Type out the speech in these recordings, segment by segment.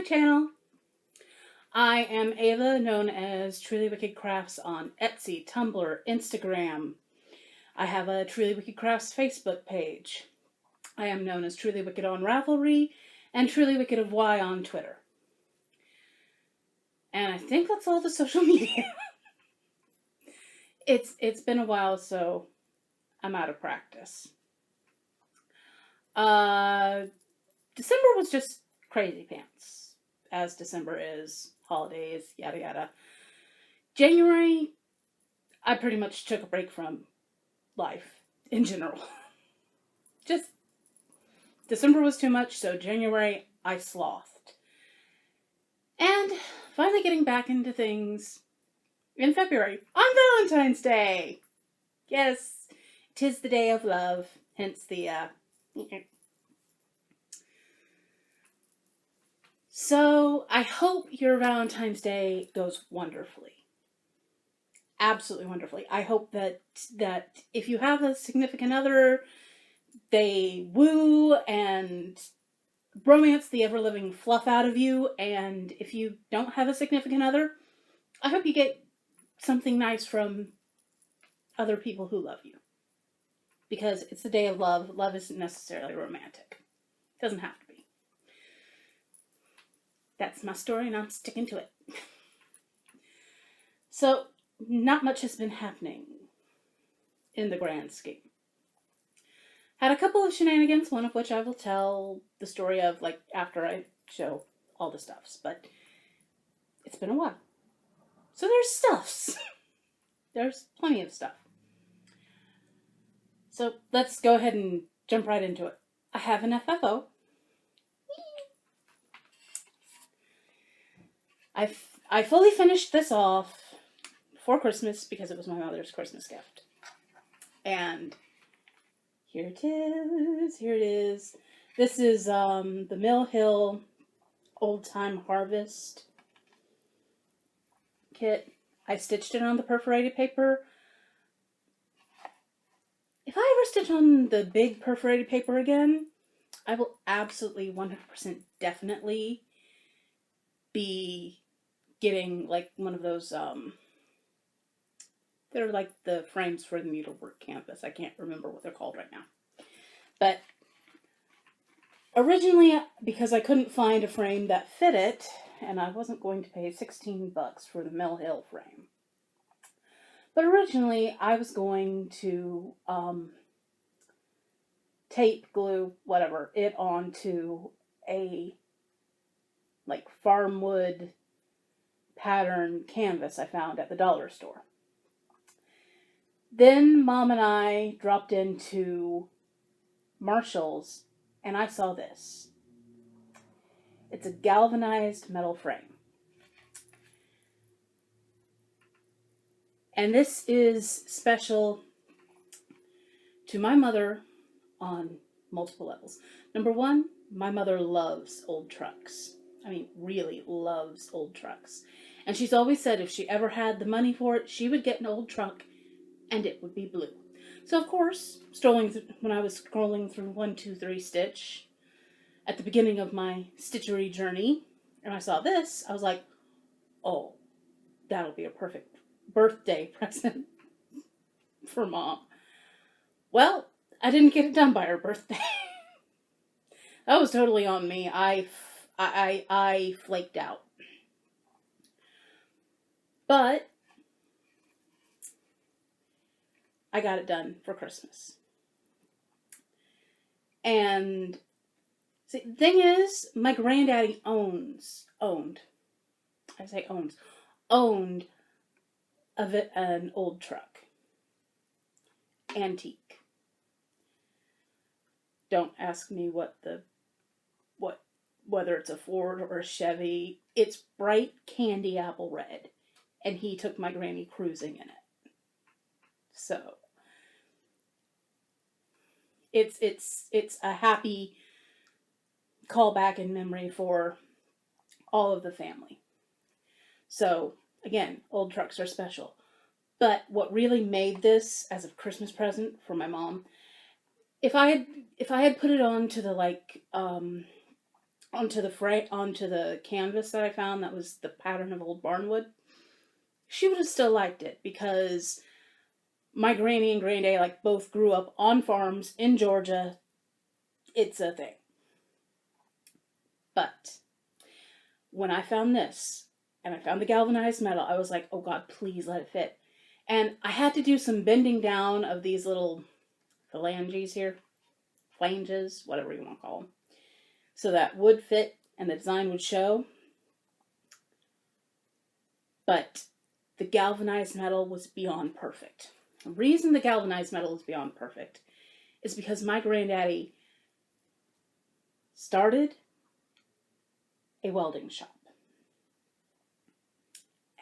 channel. I am Ava, known as Truly Wicked Crafts on Etsy, Tumblr, Instagram. I have a Truly Wicked Crafts Facebook page. I am known as Truly Wicked on Ravelry and Truly Wicked of Y on Twitter. And I think that's all the social media. It's been a while, so I'm out of practice. December was just crazy pants, as December is, holidays, yada yada. January, I pretty much took a break from life in general. Just, December was too much, so January I slothed. And finally getting back into things in February, on Valentine's Day! Yes, 'tis the day of love, hence the, So, I hope your Valentine's Day goes wonderfully. Absolutely wonderfully. I hope that if you have a significant other, they woo and romance the ever-living fluff out of you, and if you don't have a significant other, I hope you get something nice from other people who love you. Because it's the day of love. Love isn't necessarily romantic. It doesn't have to be. That's my story, and I'm sticking to it. So, not much has been happening in the grand scheme. Had a couple of shenanigans, one of which I will tell the story of, like, after I show all the stuffs, but it's been a while. So there's stuffs. There's plenty of stuff. So let's go ahead and jump right into it. I have an FFO. I fully finished this off for Christmas because it was my mother's Christmas gift. And here it is. Here it is. This is the Mill Hill Old Time Harvest kit. I stitched it on the perforated paper. If I ever stitch on the big perforated paper again, I will absolutely 100% definitely be getting like one of those, they're like the frames for the needlework canvas. I can't remember what they're called right now. But originally, because I couldn't find a frame that fit it, and I wasn't going to pay $16 for the Mill Hill frame. But originally, I was going to tape, glue, whatever, it onto a like farmwood pattern canvas I found at the dollar store. Then Mom and I dropped into Marshall's and I saw this. It's a galvanized metal frame. And this is special to my mother on multiple levels. Number one, my mother loves old trucks. I mean, really loves old trucks. And she's always said if she ever had the money for it, she would get an old truck and it would be blue. So, of course, when I was scrolling through 1-2-3 Stitch at the beginning of my stitchery journey, and I saw this, I was like, oh, that'll be a perfect birthday present for Mom. Well, I didn't get it done by her birthday. That was totally on me. I flaked out. But I got it done for Christmas. And see, the thing is, my granddaddy owned an old truck. Antique. Don't ask me whether it's a Ford or a Chevy. It's bright candy apple red. And he took my granny cruising in it. So it's a happy callback in memory for all of the family. So again, old trucks are special. But what really made this as a Christmas present for my mom, if I had put it on to the onto the canvas that I found that was the pattern of old barnwood, she would have still liked it because my granny and granddaddy like both grew up on farms in Georgia. It's a thing. But when I found this and I found the galvanized metal, I was like, oh God, please let it fit. And I had to do some bending down of these little phalanges here. Flanges, whatever you want to call them. So that would fit and the design would show. But the galvanized metal was beyond perfect. The reason the galvanized metal is beyond perfect is because my granddaddy started a welding shop.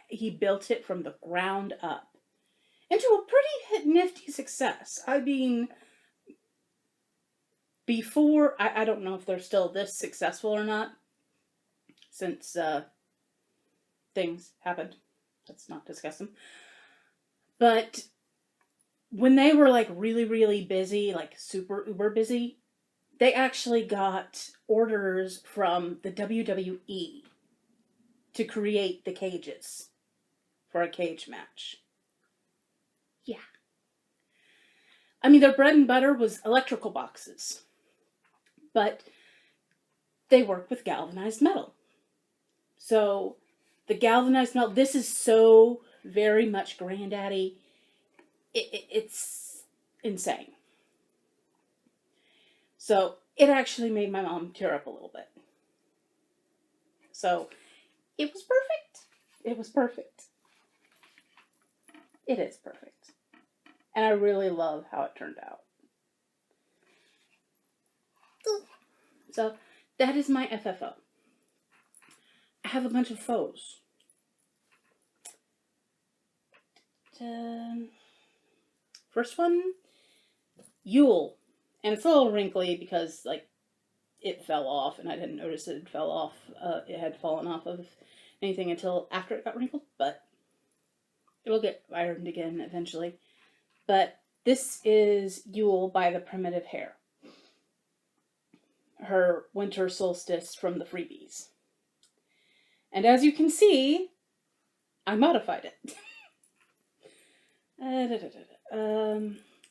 He built it from the ground up into a pretty nifty success. I mean, before, I don't know if they're still this successful or not, since things happened. Let's not discuss them. But when they were like really, really busy, like super uber busy, they actually got orders from the WWE to create the cages for a cage match. Yeah. I mean, their bread and butter was electrical boxes. But they work with galvanized metal. So the galvanized metal, this is so very much granddaddy. It's insane. So it actually made my mom tear up a little bit. So it was perfect. It was perfect. It is perfect. And I really love how it turned out. So that is my FFO. I have a bunch of foes. First one, Yule. And it's a little wrinkly because, like, it fell off and I didn't notice it fell off. It had fallen off of anything until after it got wrinkled, but it'll get ironed again eventually. But this is Yule by the Primitive Hare. Her winter solstice from the freebies. And as you can see, I modified it. I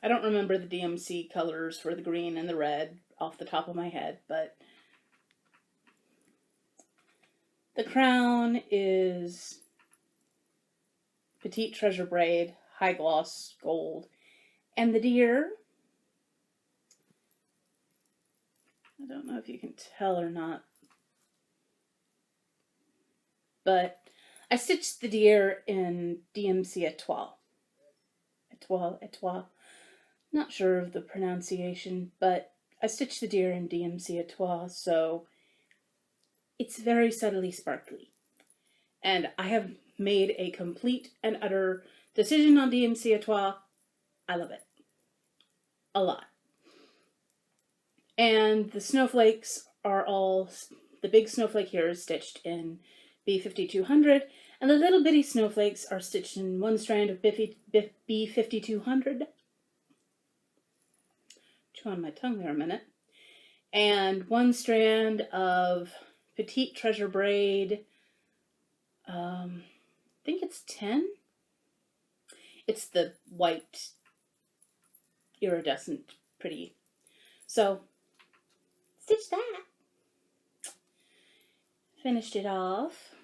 don't remember the DMC colors for the green and the red off the top of my head, but the crown is Petite Treasure Braid, high gloss gold, and the deer, I don't know if you can tell or not, but I stitched the deer in DMC Etoile. Etoile. Not sure of the pronunciation, but I stitched the deer in DMC Etoile, so it's very subtly sparkly. And I have made a complete and utter decision on DMC Etoile. I love it. A lot. And the snowflakes are all, the big snowflake here is stitched in B5200, and the little bitty snowflakes are stitched in one strand of B5200. Chew on my tongue there a minute. And one strand of Petite Treasure Braid, I think it's 10. It's the white, iridescent, pretty. So, stitch that. Finished it off.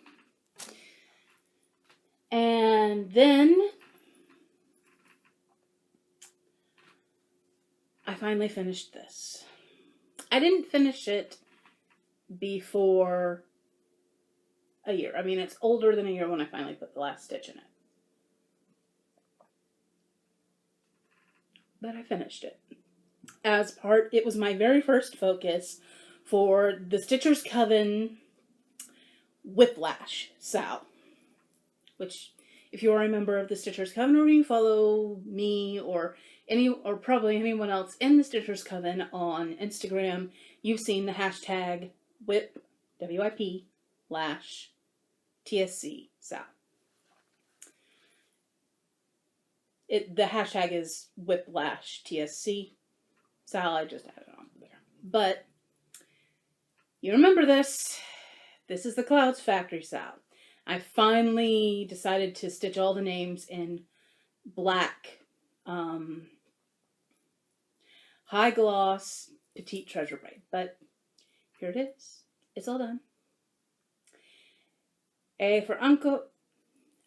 And then I finally finished this. I didn't finish it before a year. I mean, it's older than a year when I finally put the last stitch in it. But I finished it. It was my very first focus for the Stitcher's Coven Whiplash Sal. Which, if you are a member of the Stitcher's Coven or you follow me or probably anyone else in the Stitcher's Coven on Instagram, you've seen the hashtag whip, WIP, lash, TSC, Sal. The hashtag is whiplash TSC. Sal, I just added on there. But You remember this. This is the Clouds Factory style. I finally decided to stitch all the names in black, high gloss, petite treasure braid. But here it is. It's all done. A for Uncle,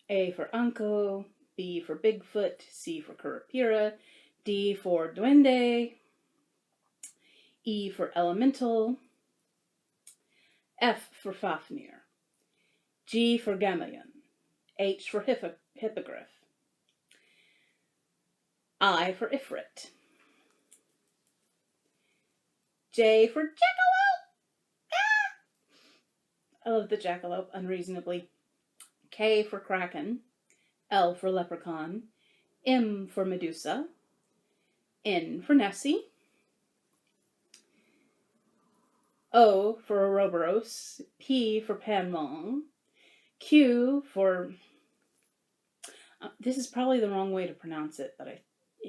A for Uncle, B for Bigfoot, C for Curupira, D for Duende, E for Elemental, F for Fafnir, G for Gamalion, H for Hippogriff, I for Ifrit, J for Jackalope. I love the Jackalope unreasonably. K for Kraken, L for Leprechaun, M for Medusa, N for Nessie, O for Ouroboros, P for Panlong, Q for... this is probably the wrong way to pronounce it, but it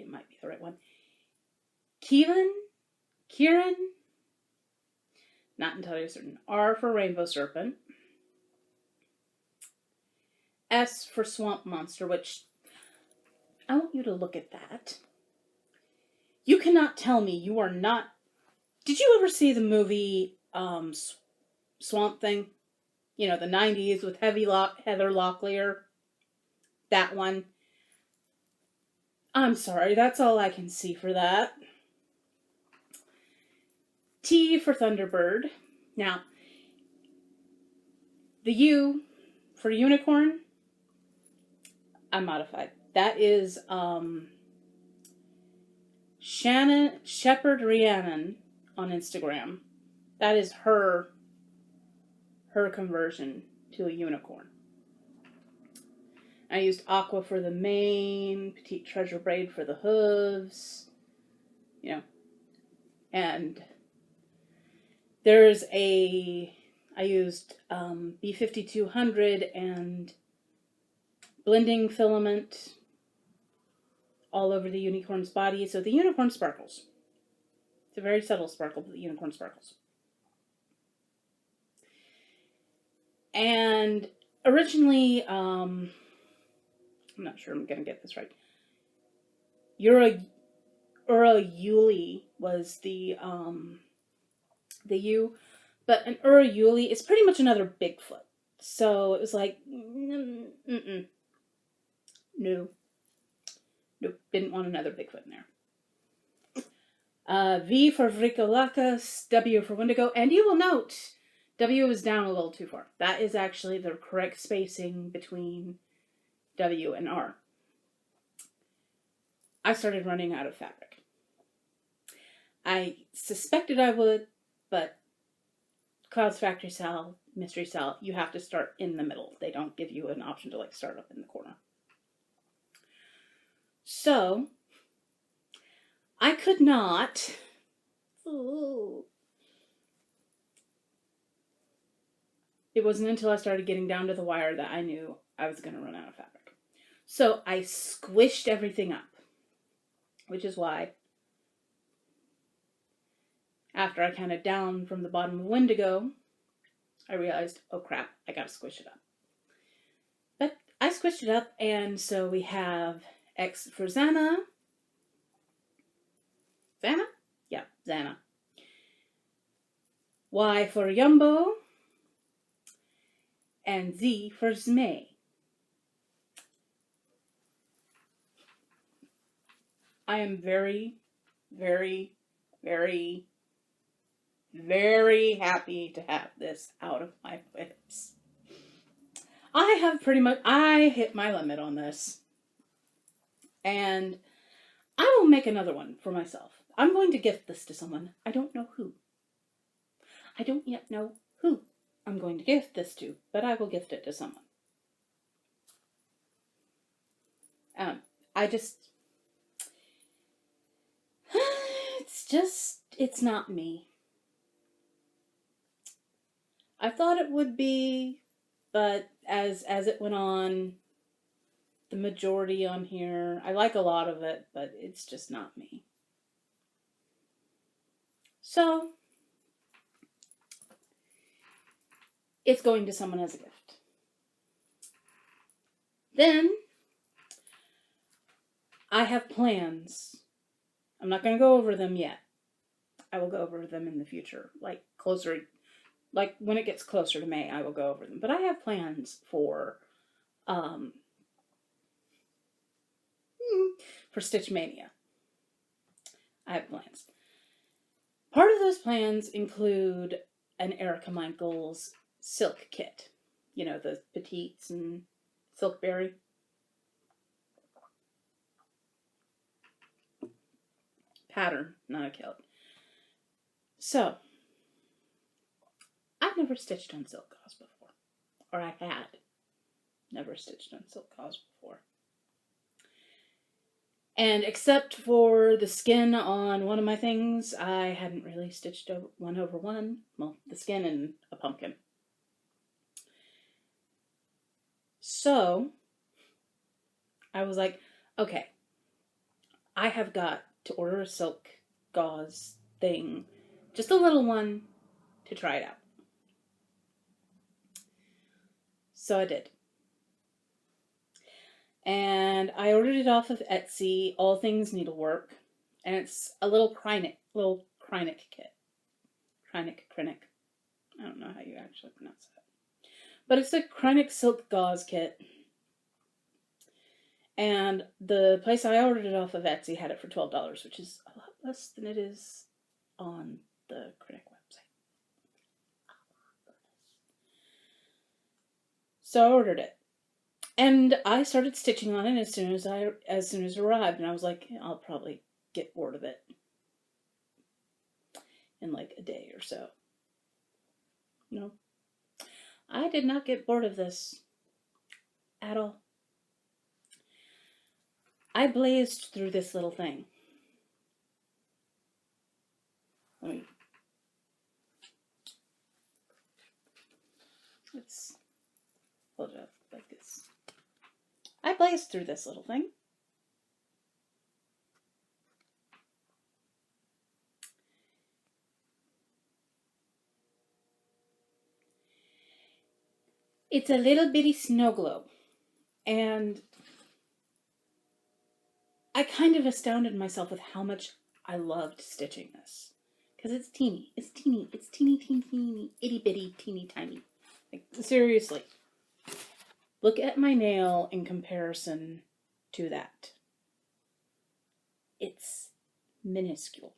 might be the right one. Kieran? Not entirely certain. R for Rainbow Serpent. S for Swamp Monster, which I want you to look at that. You cannot tell me you are not... Did you ever see the movie Swamp Thing? You know, the 90s with Heather Locklear. That one. I'm sorry, that's all I can see for that. T for Thunderbird. Now, the U for Unicorn, I modified. That is Shannon Shepherd Rhiannon on Instagram. That is her conversion to a unicorn. I used aqua for the mane, petite treasure braid for the hooves, you know, and there's I used B5200 and blending filament all over the unicorn's body, so the unicorn sparkles. It's a very subtle sparkle, but the unicorn sparkles. And originally, I'm not sure I'm going to get this right. Urayuli was the U, but an Urayuli is pretty much another Bigfoot. So it was like, no. Nope, didn't want another Bigfoot in there. V for Vrikolakis, W for Wendigo, and you will note, W is down a little too far. That is actually the correct spacing between W and R. I started running out of fabric. I suspected I would, but Clouds Factory style, mystery style, you have to start in the middle. They don't give you an option to like start up in the corner. So, I could not... Ooh. It wasn't until I started getting down to the wire that I knew I was going to run out of fabric. So I squished everything up, which is why after I counted down from the bottom of Wendigo, I realized, oh crap, I got to squish it up. But I squished it up, and so we have X for Xana. Xana? Yeah, Xana. Y for Yumbo. And Z for Zmei. I am very, very, very, very happy to have this out of my whips. I hit my limit on this. And I will make another one for myself. I'm going to gift this to someone. I don't know who. I don't yet know who I'm going to gift this to, but I will gift it to someone. It's not me. I thought it would be, but as it went on, the majority on here, I like a lot of it, but it's just not me. So, it's going to someone as a gift. Then, I have plans. I'm not going to go over them yet. I will go over them in the future, like when it gets closer to May, I will go over them. But I have plans for Stitch Mania. I have plans. Part of those plans include an Erica Michaels silk kit. You know, the petites and Silkberry. Pattern, not a kilt. So, I've never stitched on silk gauze before. Or I had never stitched on silk gauze before. And except for the skin on one of my things, I hadn't really stitched one over one. Well, the skin and a pumpkin. So, I was like, okay, I have got to order a silk gauze thing, just a little one, to try it out. So I did. And I ordered it off of Etsy, All Things Needlework, and it's a little Kreinik kit. Kreinik. I don't know how you actually pronounce that. But it's a Kreinik silk gauze kit. And the place I ordered it off of Etsy had it for $12, which is a lot less than it is on the Kreinik website. So I ordered it. And I started stitching on it as soon as it arrived, and I was like, I'll probably get bored of it in like a day or so. No. I did not get bored of this at all. I blazed through this little thing. Let's hold it up like this. I blazed through this little thing. It's a little bitty snow globe. And I kind of astounded myself with how much I loved stitching this. Because it's teeny. It's teeny. It's teeny, teeny, teeny, itty bitty, teeny tiny. Like, seriously. Look at my nail in comparison to that. It's minuscule.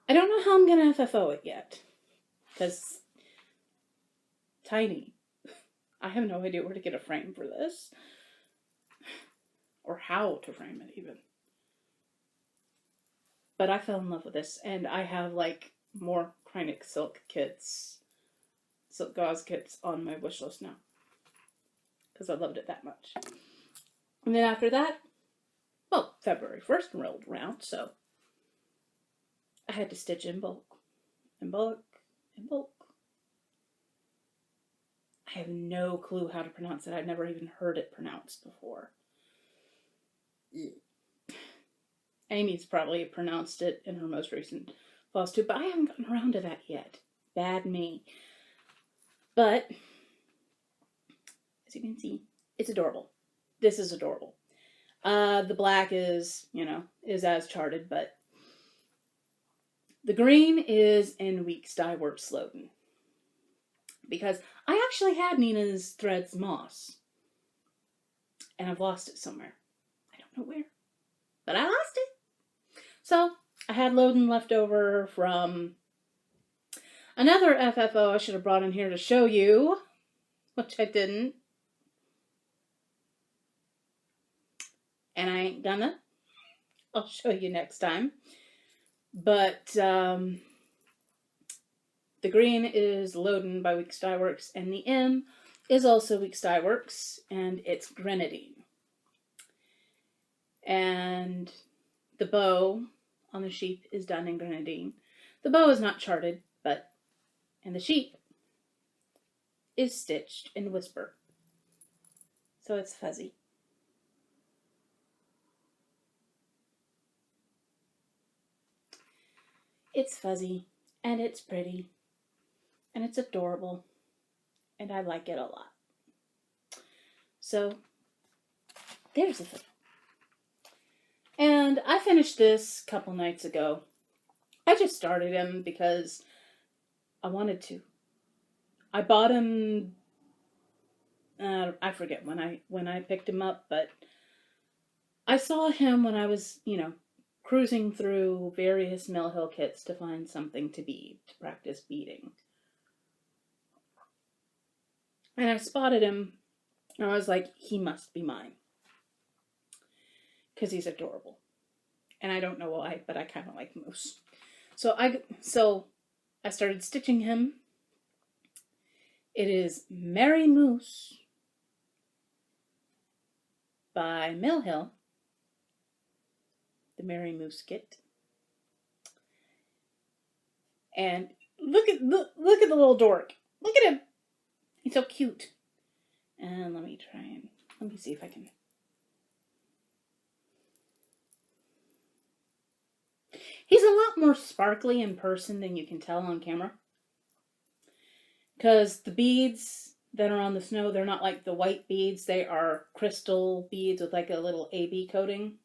I don't know how I'm going to FFO it yet. Because tiny. I have no idea where to get a frame for this. Or how to frame it even. But I fell in love with this. And I have like more Kreinik silk kits. Silk gauze kits on my wish list now. Because I loved it that much. And then after that, well, February 1st rolled around, so I had to stitch in bulk. In bulk. In bulk. I have no clue how to pronounce it. I've never even heard it pronounced before. Amy's probably pronounced it in her most recent Flosstube, but I haven't gotten around to that yet. Bad me. But, as you can see, it's adorable. This is adorable. The black is, is as charted, but the green is in Weeks Dye Works Sloden. Because I actually had Nina's Threads Moss. And I've lost it somewhere. I don't know where. But I lost it. So, I had Loden left over from another FFO I should have brought in here to show you, which I didn't. And I ain't gonna. I'll show you next time. But the green is Loden by Weeks Dye Works, and the M is also Weeks Dye Works, and it's grenadine. And the bow on the sheep is done in grenadine. The bow is not charted, but and the sheep is stitched in Whisper. So it's fuzzy. It's fuzzy, and it's pretty, and it's adorable, and I like it a lot. So there's the thing. And I finished this a couple nights ago. I just started him because I wanted to. I bought him, I forget when I picked him up, but I saw him when I was, cruising through various Mill Hill kits to find something to bead, to practice beading. And I spotted him, and I was like, he must be mine. Because he's adorable. And I don't know why, but I kind of like Moose. So I started stitching him. It is Merry Moose by Mill Hill. The Merry Moose kit. And look at the little dork. Look at him. He's so cute. And let me see if I can. He's a lot more sparkly in person than you can tell on camera. Because the beads that are on the snow, they're not like the white beads. They are crystal beads with like a little AB coating.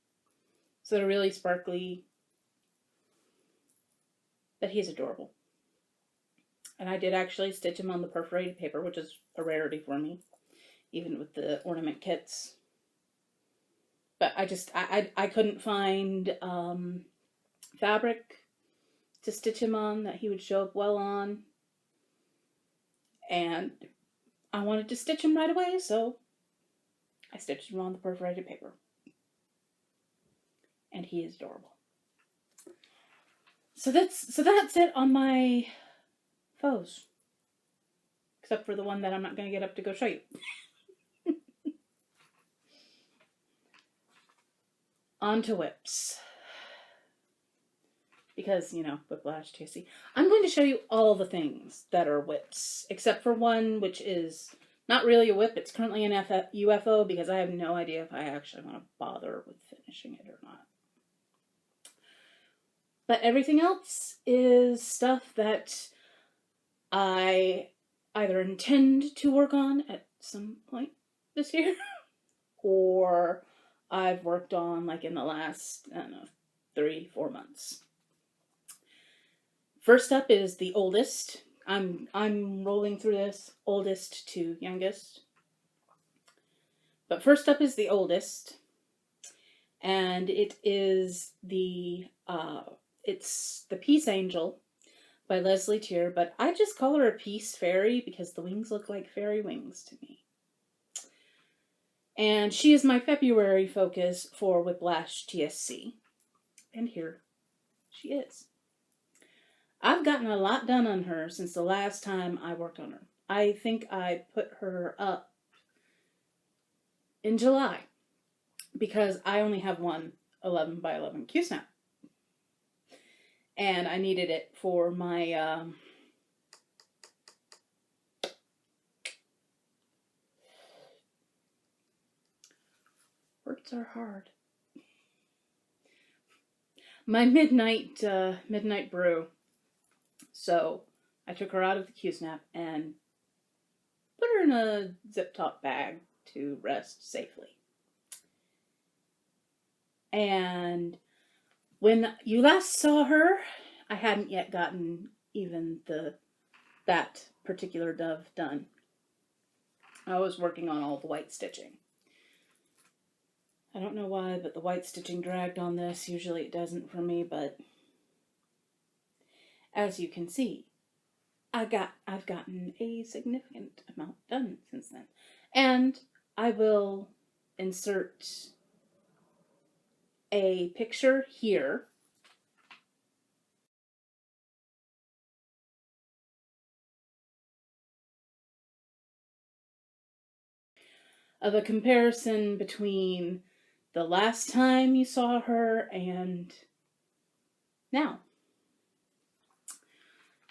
So they're really sparkly. But he's adorable. And I did actually stitch him on the perforated paper, which is a rarity for me. Even with the ornament kits. But I couldn't find fabric to stitch him on that he would show up well on. And I wanted to stitch him right away, so I stitched him on the perforated paper. And he is adorable. So that's it on my foes. Except for the one that I'm not going to get up to go show you. On to whips. Because, Whiplash TSC. I'm going to show you all the things that are whips. Except for one, which is not really a whip. It's currently an UFO because I have no idea if I actually want to bother with finishing it or not. But everything else is stuff that I either intend to work on at some point this year. Or I've worked on like in the last, 3-4 months. First up is the oldest. I'm rolling through this oldest to youngest. But first up is the oldest. And it is it's the Peace Angel by Leslie Tier, but I just call her a Peace Fairy because the wings look like fairy wings to me. And she is my February focus for Whiplash TSC. And here she is. I've gotten a lot done on her since the last time I worked on her. I think I put her up in July because I only have one 11 by 11 Q-snap. And I needed it for my words are hard. My midnight brew. So I took her out of the Q-snap and put her in a zip-top bag to rest safely. And when you last saw her, I hadn't yet gotten even that particular dove done. I was working on all the white stitching. I don't know why, but the white stitching dragged on this. Usually it doesn't for me, but as you can see, I've gotten a significant amount done since then. And I will insert a picture here of a comparison between the last time you saw her and now.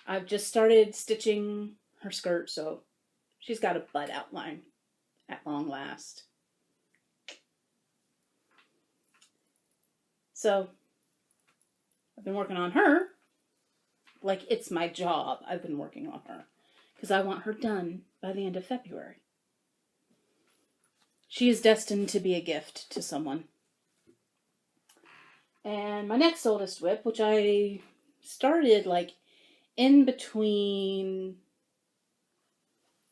I've just started stitching her skirt, so she's got a butt outline at long last. So I've been working on her like it's my job. I've been working on her. because I want her done by the end of February. She is destined to be a gift to someone. And my next oldest whip, which I started like in between.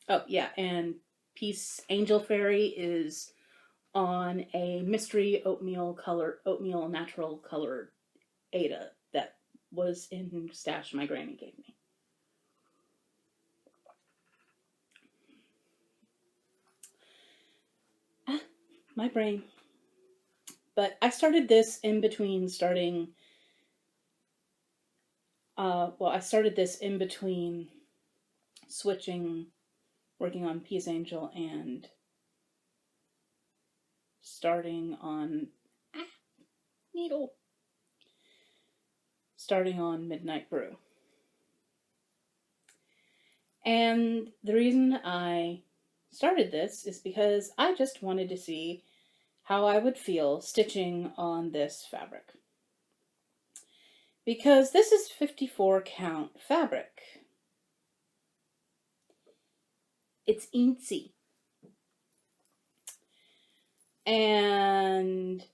Oh, yeah, and Peace Angel Fairy is on a mystery oatmeal natural colored Ada that was in stash my granny gave me. My brain. But I started this in between starting. I started this in between switching, working on Peace Angel and starting on needle. Starting on Midnight Brew. And the reason I started this is because I just wanted to see how I would feel stitching on this fabric. Because this is 54 count fabric. It's eensy. And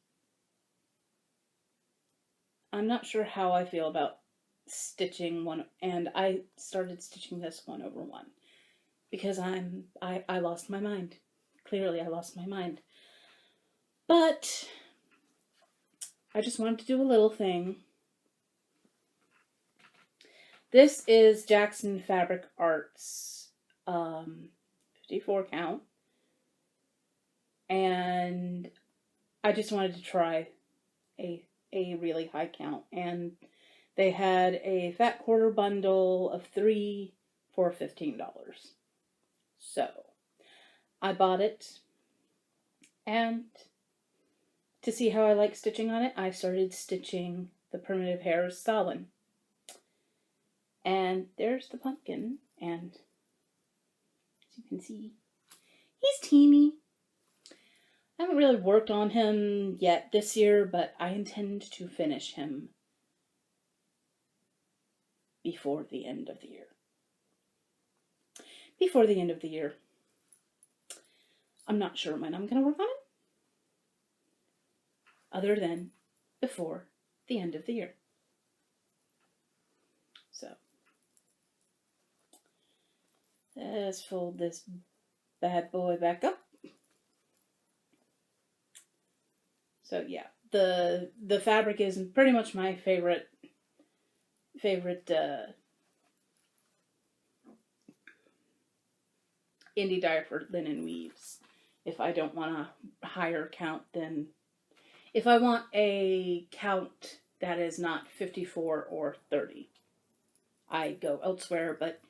I'm not sure how I feel about stitching one, and I started stitching this 1/1 because I lost my mind. Clearly I lost my mind. But I just wanted to do a little thing. This is Jackson Fabric Arts 54 count. And I just wanted to try a really high count. And they had a fat quarter bundle of 3 for $15. So I bought it. And to see how I like stitching on it, I started stitching the Primitive Hairs Samhain. And there's the pumpkin, and as you can see, he's teeny. I haven't really worked on him yet this year, but I intend to finish him before the end of the year. Before the end of the year. I'm not sure when I'm going to work on him, other than before the end of the year. So, let's fold this bad boy back up. So yeah, the fabric is pretty much my favorite indie dye for linen weaves. If I don't want a higher count, then if I want a count that is not 54 or 30, I go elsewhere. But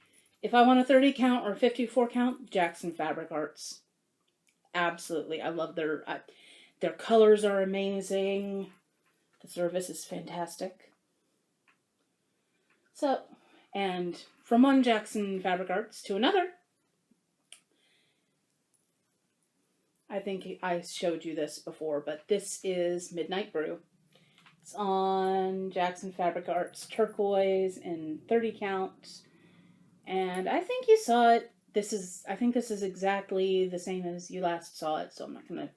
if I want a 30 count or 54 count, Jackson Fabric Arts. Absolutely. I love their colors are amazing. The service is fantastic. So, and from one Jackson Fabric Arts to another, I think I showed you this before, but this is Midnight Brew. It's on Jackson Fabric Arts turquoise in 30 count. And I think you saw it. I think this is exactly the same as you last saw it, so I'm not going to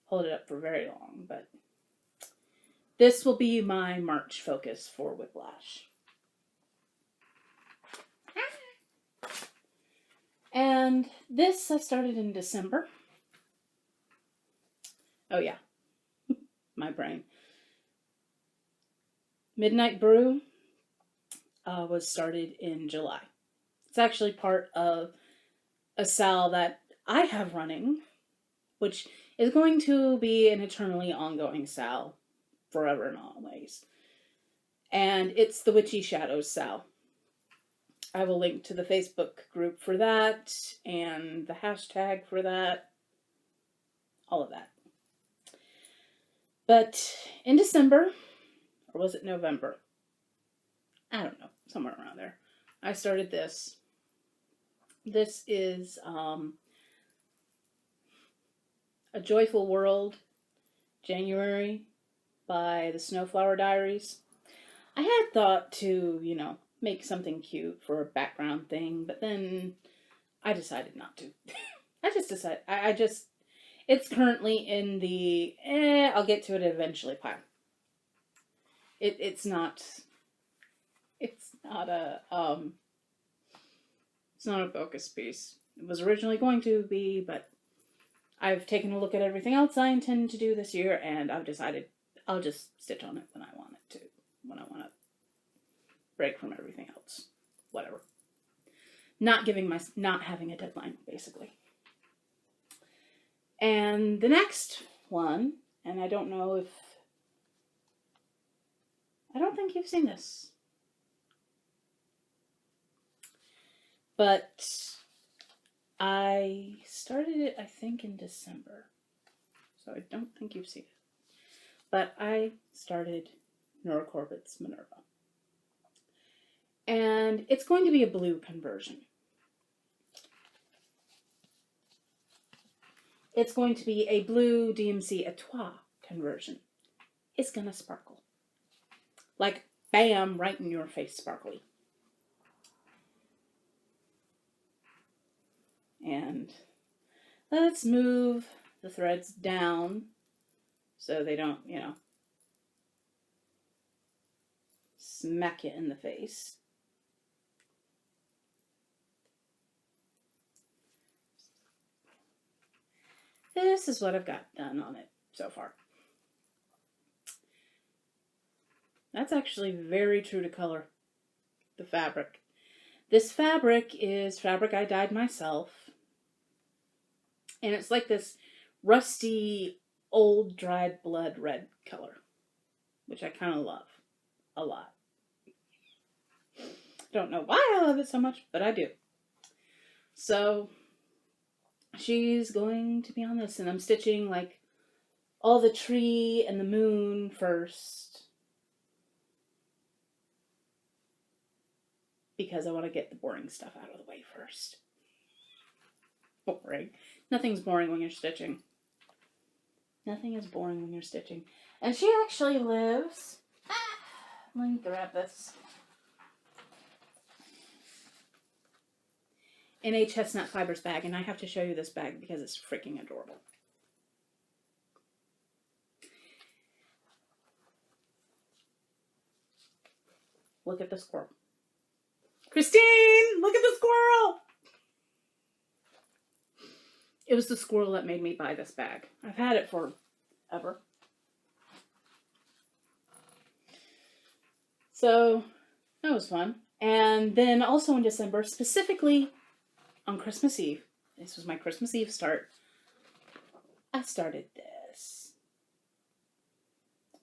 hold it up for very long, but this will be my March focus for Whiplash. And this I started in December. Oh yeah, my brain. Midnight Brew was started in July. It's actually part of a sal that I have running, which is going to be an eternally ongoing sal forever and always. And it's the Witchy Shadows sal. I will link to the Facebook group for that and the hashtag for that. All of that. But in December, or was it November? I don't know, somewhere around there, I started this. This is A Joyful World, January, by the Snowflower Diaries. I had thought to, make something cute for a background thing, but then I decided not to. I just, it's currently in the, I'll get to it eventually pile. It's not a focus piece. It was originally going to be, but I've taken a look at everything else I intend to do this year, and I've decided I'll just stitch on it when I want it to. When I want to break from everything else. Whatever. Not having a deadline, basically. And the next one, and I don't think you've seen this. But I started it, I think, in December. So I don't think you've seen it. But I started Nora Corbett's Minerva. And it's going to be a blue conversion. It's going to be a blue DMC Etoile conversion. It's going to sparkle. Like, bam, right in your face sparkly. And let's move the threads down so they don't, smack you in the face. This is what I've got done on it so far. That's actually very true to color, the fabric. This fabric is fabric I dyed myself. And it's like this rusty, old, dried blood red color, which I kind of love a lot. Don't know why I love it so much, but I do. So she's going to be on this, and I'm stitching like all the tree and the moon first, because I want to get the boring stuff out of the way first. Boring. Nothing's boring when you're stitching. Nothing is boring when you're stitching. And she actually lives... let me grab this. In a chestnut fibers bag, and I have to show you this bag because it's freaking adorable. Look at the squirrel. Christine, look at the squirrel! It was the squirrel that made me buy this bag. I've had it forever. So, that was fun. And then also in December, specifically on Christmas Eve, this was my Christmas Eve start, I started this.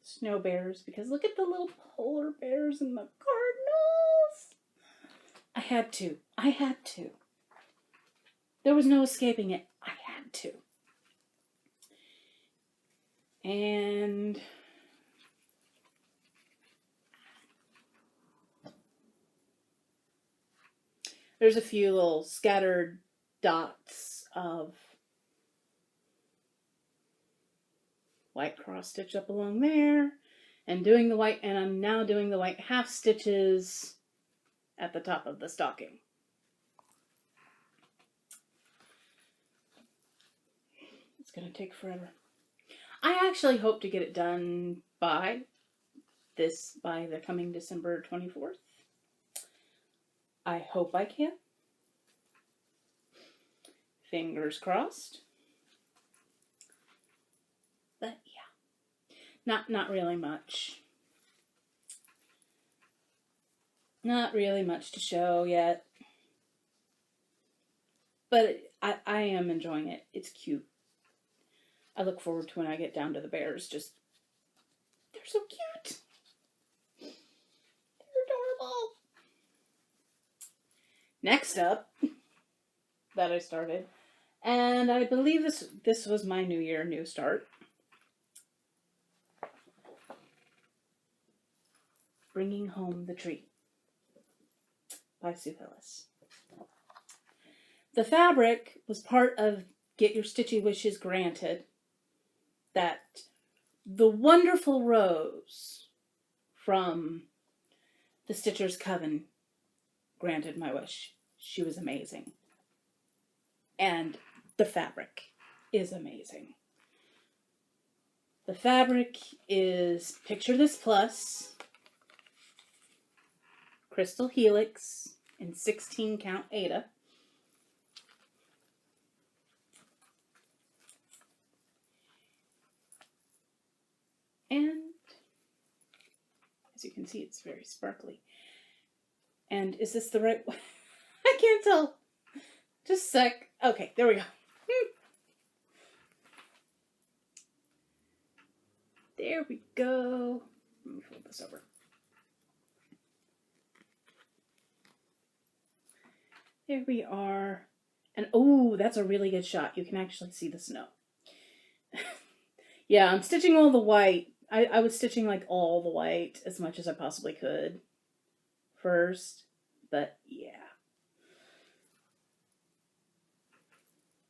Snow bears, because look at the little polar bears and the cardinals. I had to. There was no escaping it. I had to. And there's a few little scattered dots of white cross stitch up along there, and I'm now doing the white half stitches at the top of the stocking. It's going to take forever. I actually hope to get it done by the coming December 24th. I hope I can. Fingers crossed. But yeah, not really much. Not really much to show yet. But I am enjoying it. It's cute. I look forward to when I get down to the bears. They're so cute. They're adorable. Next up, that I started, and I believe this was my New Year, New Start. Bringing Home the Tree by Sue Hillis. The fabric was part of Get Your Stitchy Wishes Granted, that the wonderful Rose from the Stitcher's Coven granted my wish. She was amazing. And the fabric is amazing. The fabric is, picture this plus, crystal helix in 16 count Aida. And as you can see, it's very sparkly. And is this the right one? I can't tell. Just a sec. Okay, there we go. There we go. Let me fold this over. There we are. And oh, that's a really good shot. You can actually see the snow. Yeah, I'm stitching all the white. I was stitching like all the white as much as I possibly could first. But yeah.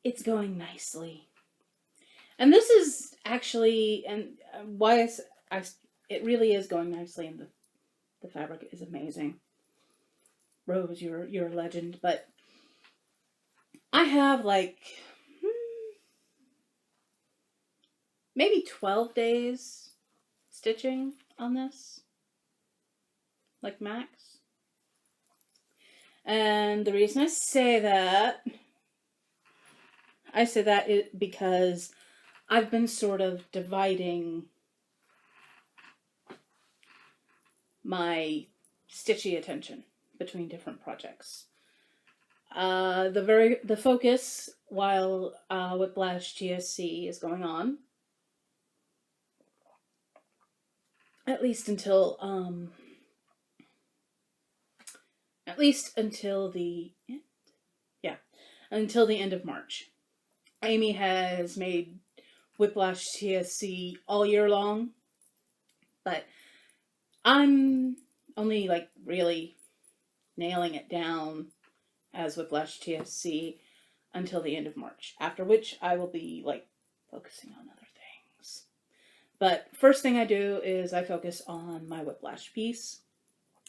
It's going nicely. And this is actually, and why it really is going nicely, and the fabric is amazing. Rose, you're a legend, but I have like maybe 12 days stitching on this, like max. And the reason I say that is because I've been sort of dividing my stitchy attention between different projects. The focus while Whiplash TSC is going on, at least until the end of March. Amy has made Whiplash TSC all year long, but I'm only like really nailing it down as Whiplash TSC until the end of March, after which I will be like focusing on other things. But first thing I do is I focus on my Whiplash piece.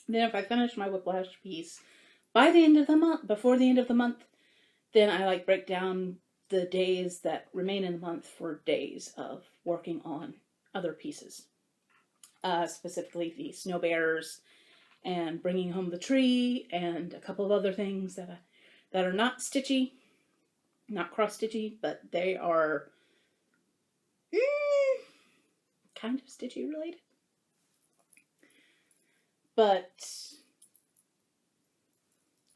Then if I finish my Whiplash piece by the end of the month, before the end of the month, then I like break down the days that remain in the month for days of working on other pieces. Specifically the snow bears and bringing home the tree and a couple of other things that are not stitchy, not cross stitchy, but they are kind of stitchy related. But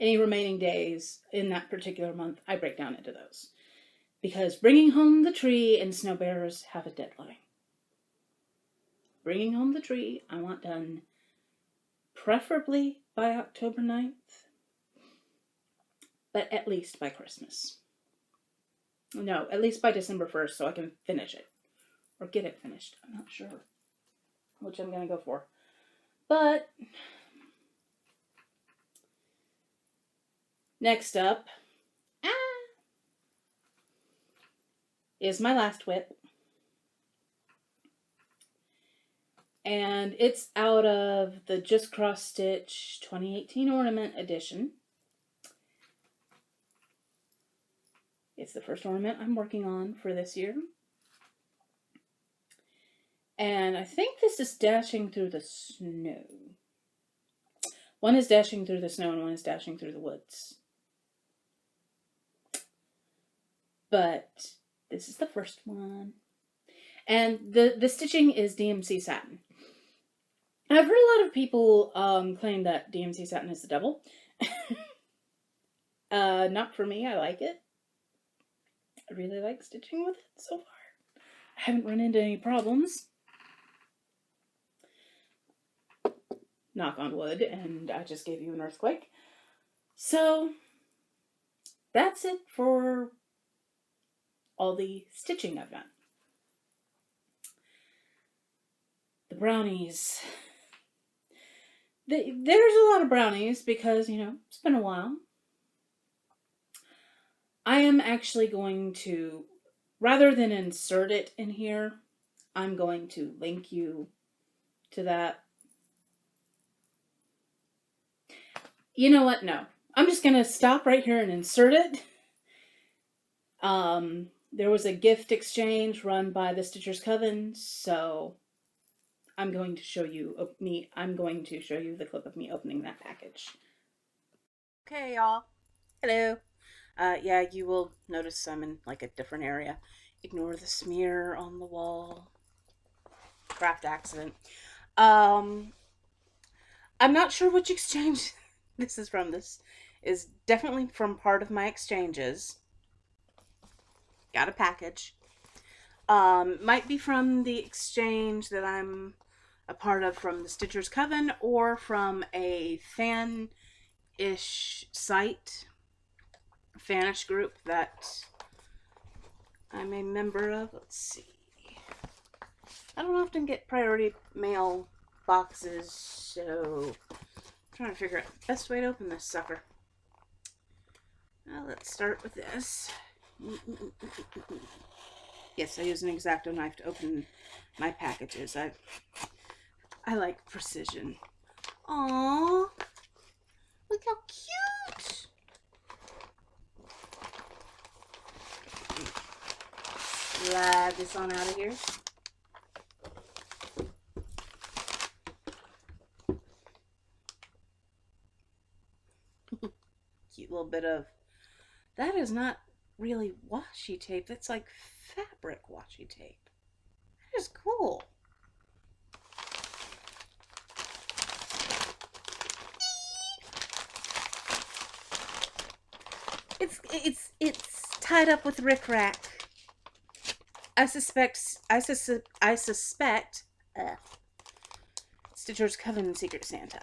any remaining days in that particular month, I break down into those. Because bringing home the tree and snow bears have a deadline. Bringing home the tree, I want done preferably by October 9th, but at least by Christmas. No, at least by December 1st so I can finish it. Or get it finished. I'm not sure which I'm going to go for. But next up is my last whip. And it's out of the Just Cross Stitch 2018 Ornament Edition. It's the first ornament I'm working on for this year. And I think this is Dashing Through the Snow. One is Dashing Through the Snow and one is Dashing Through the Woods. But this is the first one. And the stitching is DMC satin. I've heard a lot of people claim that DMC satin is the devil. Not for me, I like it. I really like stitching with it so far. I haven't run into any problems. Knock on wood, and I just gave you an earthquake. So, that's it for all the stitching I've done. The brownies. There's a lot of brownies because, you know, it's been a while. I am actually going to, rather than insert it in here, I'm going to link you to that. You know what? No. I'm just going to stop right here and insert it. There was a gift exchange run by the Stitcher's Coven, so I'm going to show you the clip of me opening that package. Okay, y'all. Hello. Yeah, you will notice I'm in like a different area. Ignore the smear on the wall. Craft accident. I'm not sure which exchange this is from. This is definitely from part of my exchanges. Got a package. Might be from the exchange that I'm a part of from the Stitcher's Coven, or from a fan-ish site, fanish group that I'm a member of. Let's see. I don't often get priority mail boxes, so I'm trying to figure out the best way to open this sucker. Now let's start with this. Yes, I use an X-Acto knife to open my packages. I like precision. Aww, look how cute! Slide this on out of here. Cute little bit of, that is not really washi tape, that's like fabric washi tape. That is cool. It's tied up with rickrack. I suspect Stitcher's Coven Secret Santa.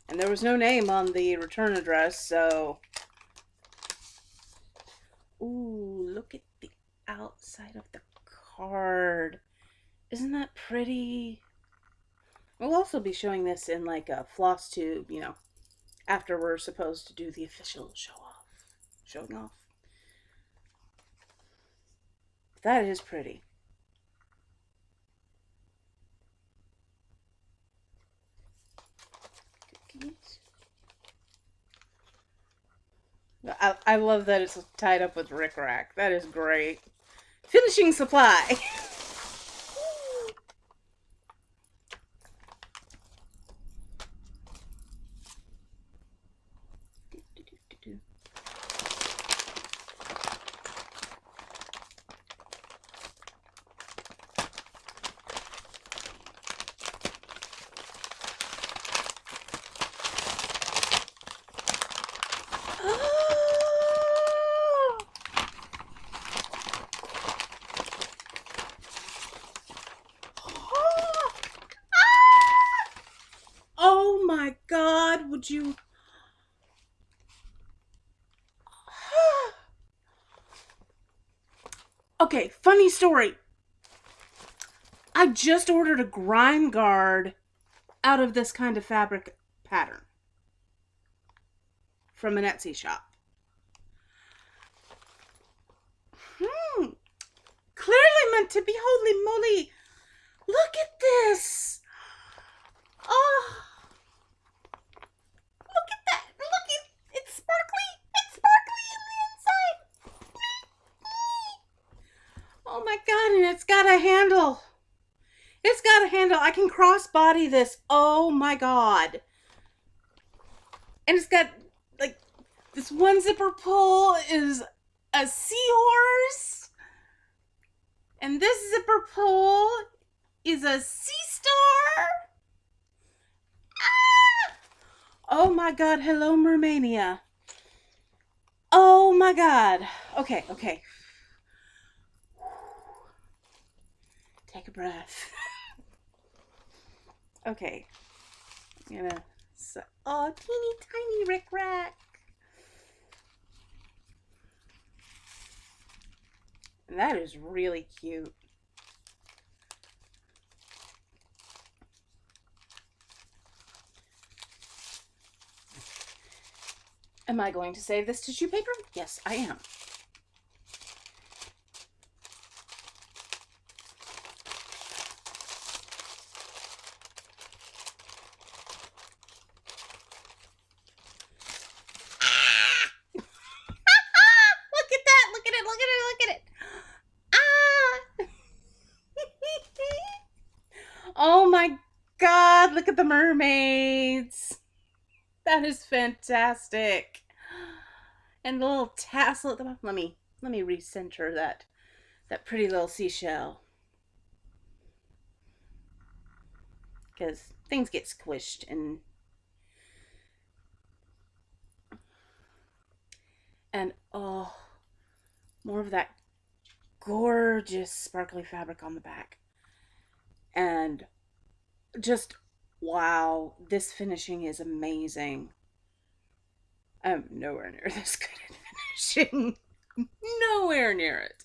And there was no name on the return address, so... Ooh, look at the outside of the card. Isn't that pretty? We'll also be showing this in like a Flosstube, you know, after we're supposed to do the official showing off. That is pretty. Cookies. I love that it's tied up with rickrack. That is great. Finishing supply. Oh my God, would you... Okay, funny story. I just ordered a grime guard out of this kind of fabric pattern from an Etsy shop. Clearly meant to be. Holy moly. Look at this. Oh. Look at that. Look at it's sparkly. It's sparkly in the inside. Oh my God, and it's got a handle. It's got a handle. I can cross-body this. Oh my God. And it's got, like, this one zipper pull is a seahorse. And this zipper pull is a sea star. Ah! Oh my God. Hello, Mermania. Oh my God. Okay, okay. Take a breath. Okay. I'm gonna... Oh, teeny tiny rickrack. And that is really cute. Am I going to save this tissue paper? Yes, I am. Oh my god, look at the mermaids. That is fantastic. And the little tassel at the bottom. Let me recenter that pretty little seashell. Because things get squished and oh, more of that gorgeous sparkly fabric on the back. And just wow, this finishing is amazing. I'm nowhere near this good at finishing. Nowhere near it.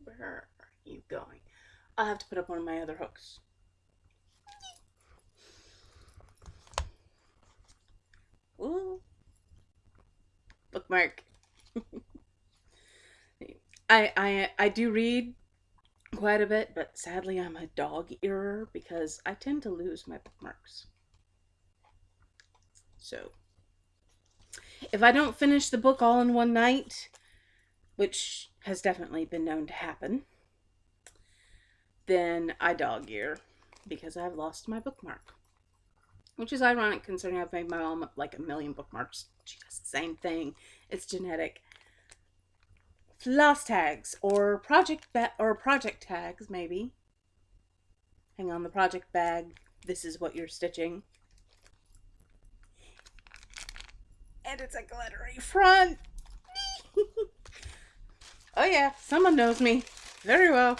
Where are you going? I'll have to put up one of my other hooks. Ooh. Bookmark. I do read quite a bit, but sadly I'm a dog earer because I tend to lose my bookmarks. So if I don't finish the book all in one night, which has definitely been known to happen, then I dog ear because I've lost my bookmark. Which is ironic considering I've made my mom like 1,000,000 bookmarks. She does the same thing. It's genetic. Floss tags or project tags maybe. Hang on the project bag. This is what you're stitching. And it's a glittery front. Oh yeah, someone knows me very well.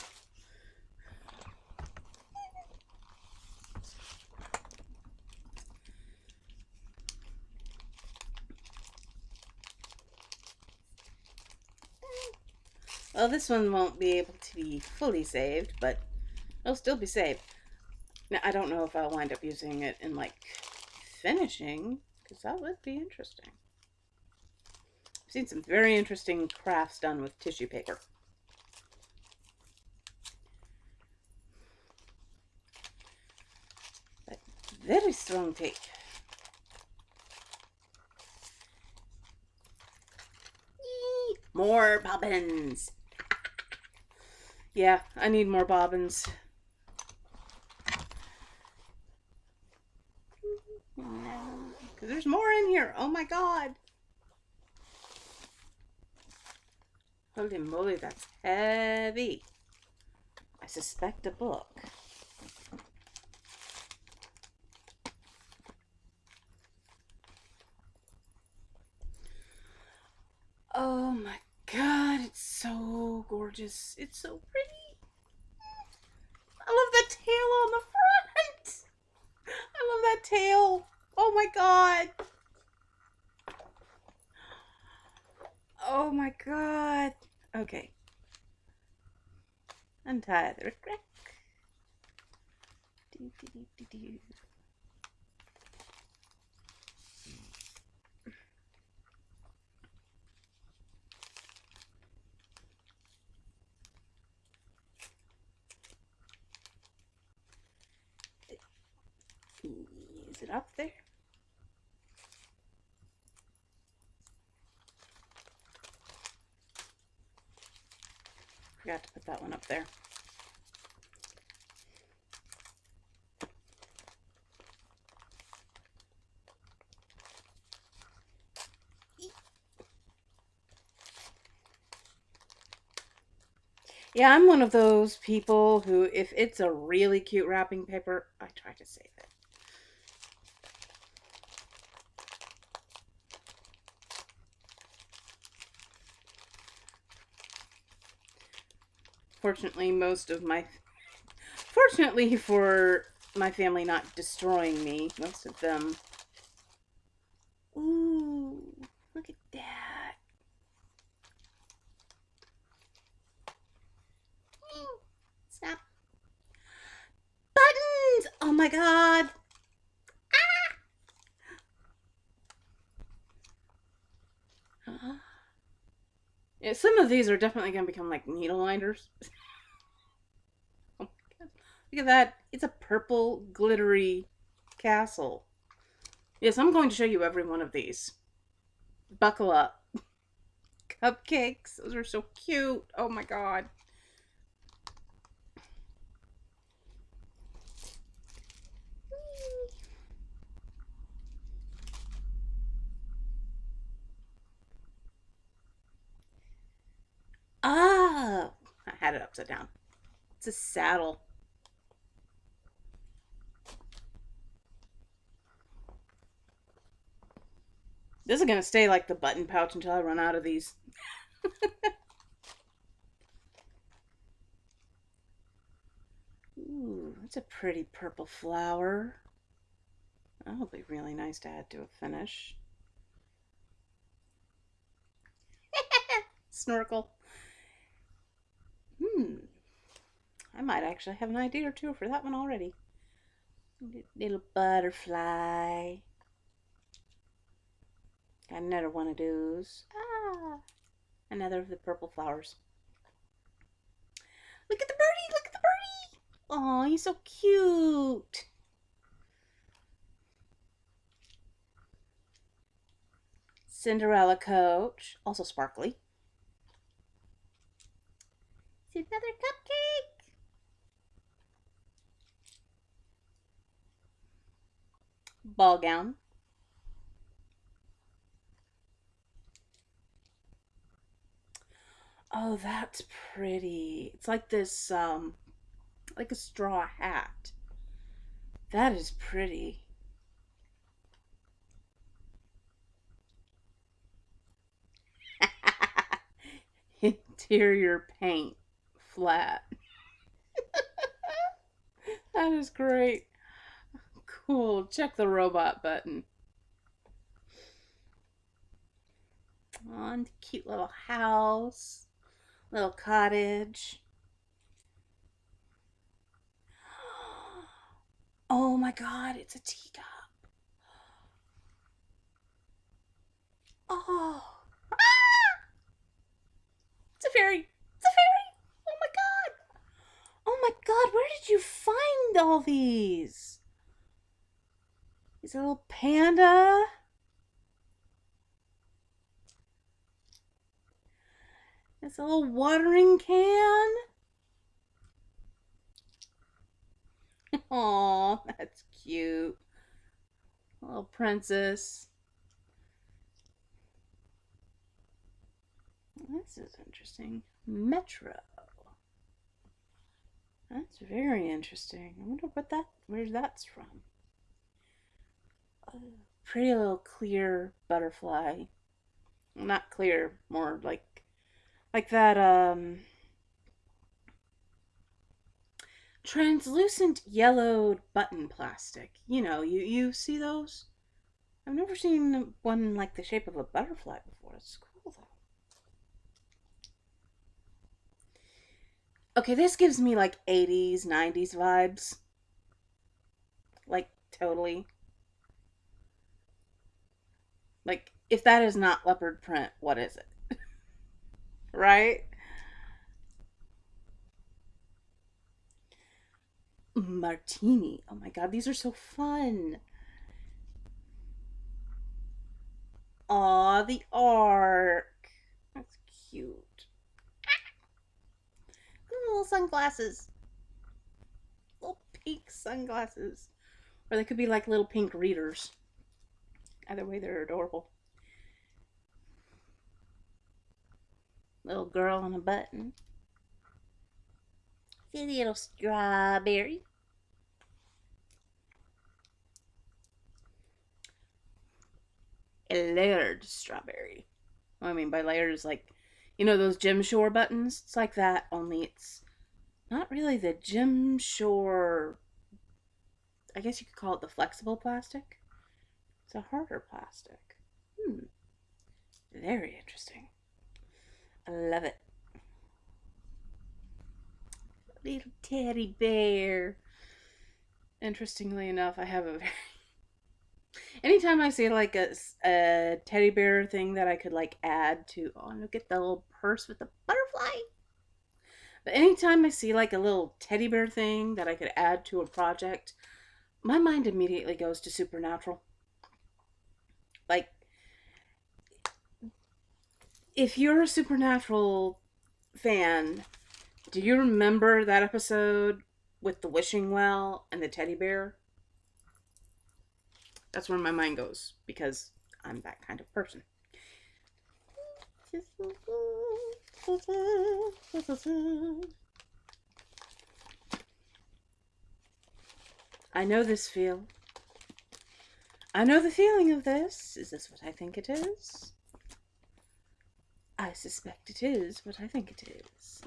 Well, this one won't be able to be fully saved, but it'll still be saved. Now, I don't know if I'll wind up using it in, like, finishing, because that would be interesting. I've seen some very interesting crafts done with tissue paper. But very strong tape. Eee, more bobbins. Yeah, I need more bobbins. No, because there's more in here. Oh my god. Holy moly, that's heavy. I suspect a book. Oh my god, it's so gorgeous. It's so pretty. I love the tail on the front. I love that tail. Oh my god. Oh my god. Okay. Untie the rick-rack. Is it up there? Forgot to put that one up there. Yeah, I'm one of those people who, if it's a really cute wrapping paper, I try to save it. Fortunately for my family not destroying me, most of them. Ooh, look at that. Snap. Buttons! Oh my god. Ah. Yeah, some of these are definitely going to become like needle minders. Oh my god. Look at that. It's a purple glittery castle. Yes, I'm going to show you every one of these. Buckle up. cupcakes. Those are so cute. Oh my god. Ah, I had it upside down. It's a saddle. This is gonna stay like the button pouch until I run out of these. Ooh, that's a pretty purple flower. That'll be really nice to add to a finish. Snorkel. I might actually have an idea or two for that one already. Little butterfly. Got another one of those. Ah, another of the purple flowers. Look at the birdie! Look at the birdie! Oh, he's so cute. Cinderella coach, also sparkly. It's another cupcake. Ball gown. Oh, that's pretty. It's like this, like a straw hat. That is pretty. Interior paint, flat. That is great. Cool. Check the robot button. On cute little house, little cottage. Oh my god, it's a teacup. Oh. Ah! It's a fairy. It's a fairy. Oh my god. Oh my god, where did you find all these? He's a little panda. It's a little watering can. Aw, that's cute. A little princess. This is interesting. Metro. That's very interesting. I wonder where that's from. Oh, pretty little clear butterfly. Not clear, more like that translucent yellowed button plastic. You know, you see those? I've never seen one like the shape of a butterfly before. It's cool though. Okay, this gives me like 80s, 90s vibes. Like, totally. Like, if that is not leopard print, what is it? Right? Martini. Oh my god, these are so fun. Aw, the arc. That's cute. Little sunglasses. Little pink sunglasses. Or they could be like little pink readers. Either way, they're adorable. Little girl on a button. See the little strawberry. A layered strawberry. What I mean by layered is like, you know those Gym Shore buttons? It's like that, only it's not really the Gym Shore. I guess you could call it the flexible plastic. It's a harder plastic. Very interesting. I love it. Little teddy bear. Interestingly enough, I have a very... Anytime I see like a teddy bear thing that I could like add to... Oh, look at the little purse with the butterfly. But anytime I see like a little teddy bear thing that I could add to a project, my mind immediately goes to Supernatural. Like, if you're a Supernatural fan, do you remember that episode with the wishing well and the teddy bear? That's where my mind goes because I'm that kind of person. I know this feel. I know the feeling of this. Is this what I think it is? I suspect it is what I think it is.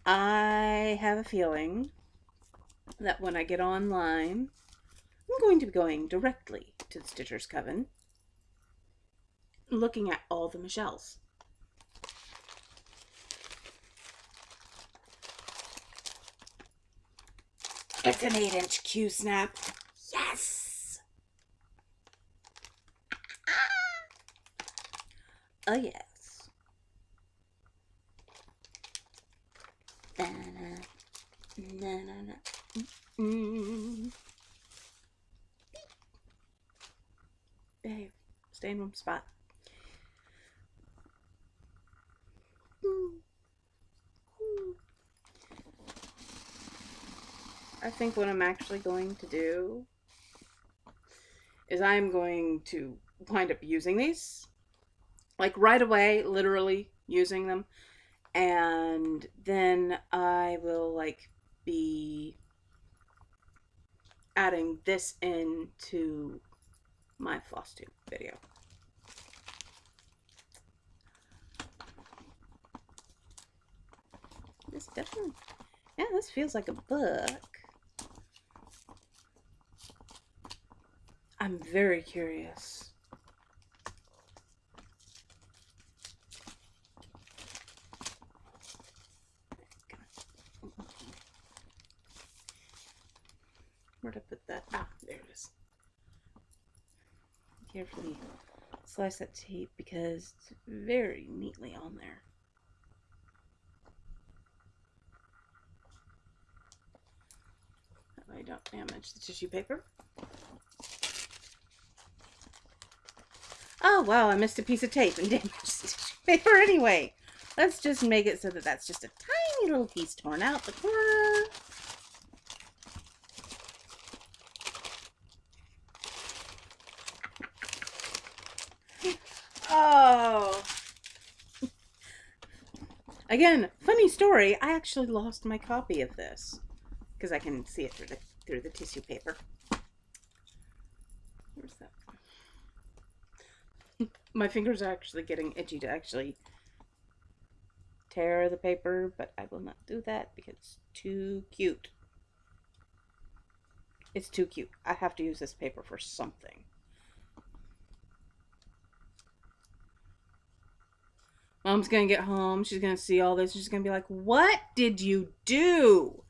I have a feeling that when I get online, I'm going to be going directly to the Stitcher's Coven, looking at all the Michelles. It's an 8-inch Q-snap. Yes! Oh, yes. Behave. Stay in one spot. I think what I'm actually going to do is I'm going to wind up using these. Like right away, literally using them. And then I will like be adding this into my Flosstube video. This definitely, yeah, this feels like a book. I'm very curious. Where'd I put that? Ah, there it is. Carefully slice that tape because it's very neatly on there. That way I don't damage the tissue paper. Oh, wow, I missed a piece of tape and damaged the tissue paper anyway. Let's just make it so that that's just a tiny little piece torn out the corner. Oh. Again, funny story, I actually lost my copy of this because I can see it through the tissue paper. Where's that? My fingers are actually getting itchy to actually tear the paper, but I will not do that because it's too cute. It's too cute. I have to use this paper for something. Mom's gonna get home. She's gonna see all this. She's gonna be like, "What did you do?"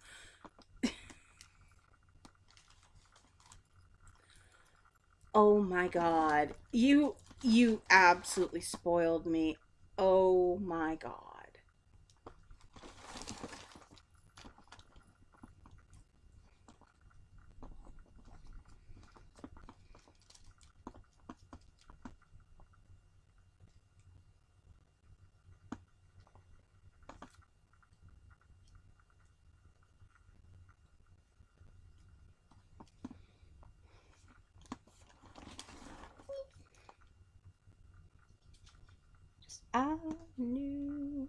Oh my God. You absolutely spoiled me. Oh my God. I knew.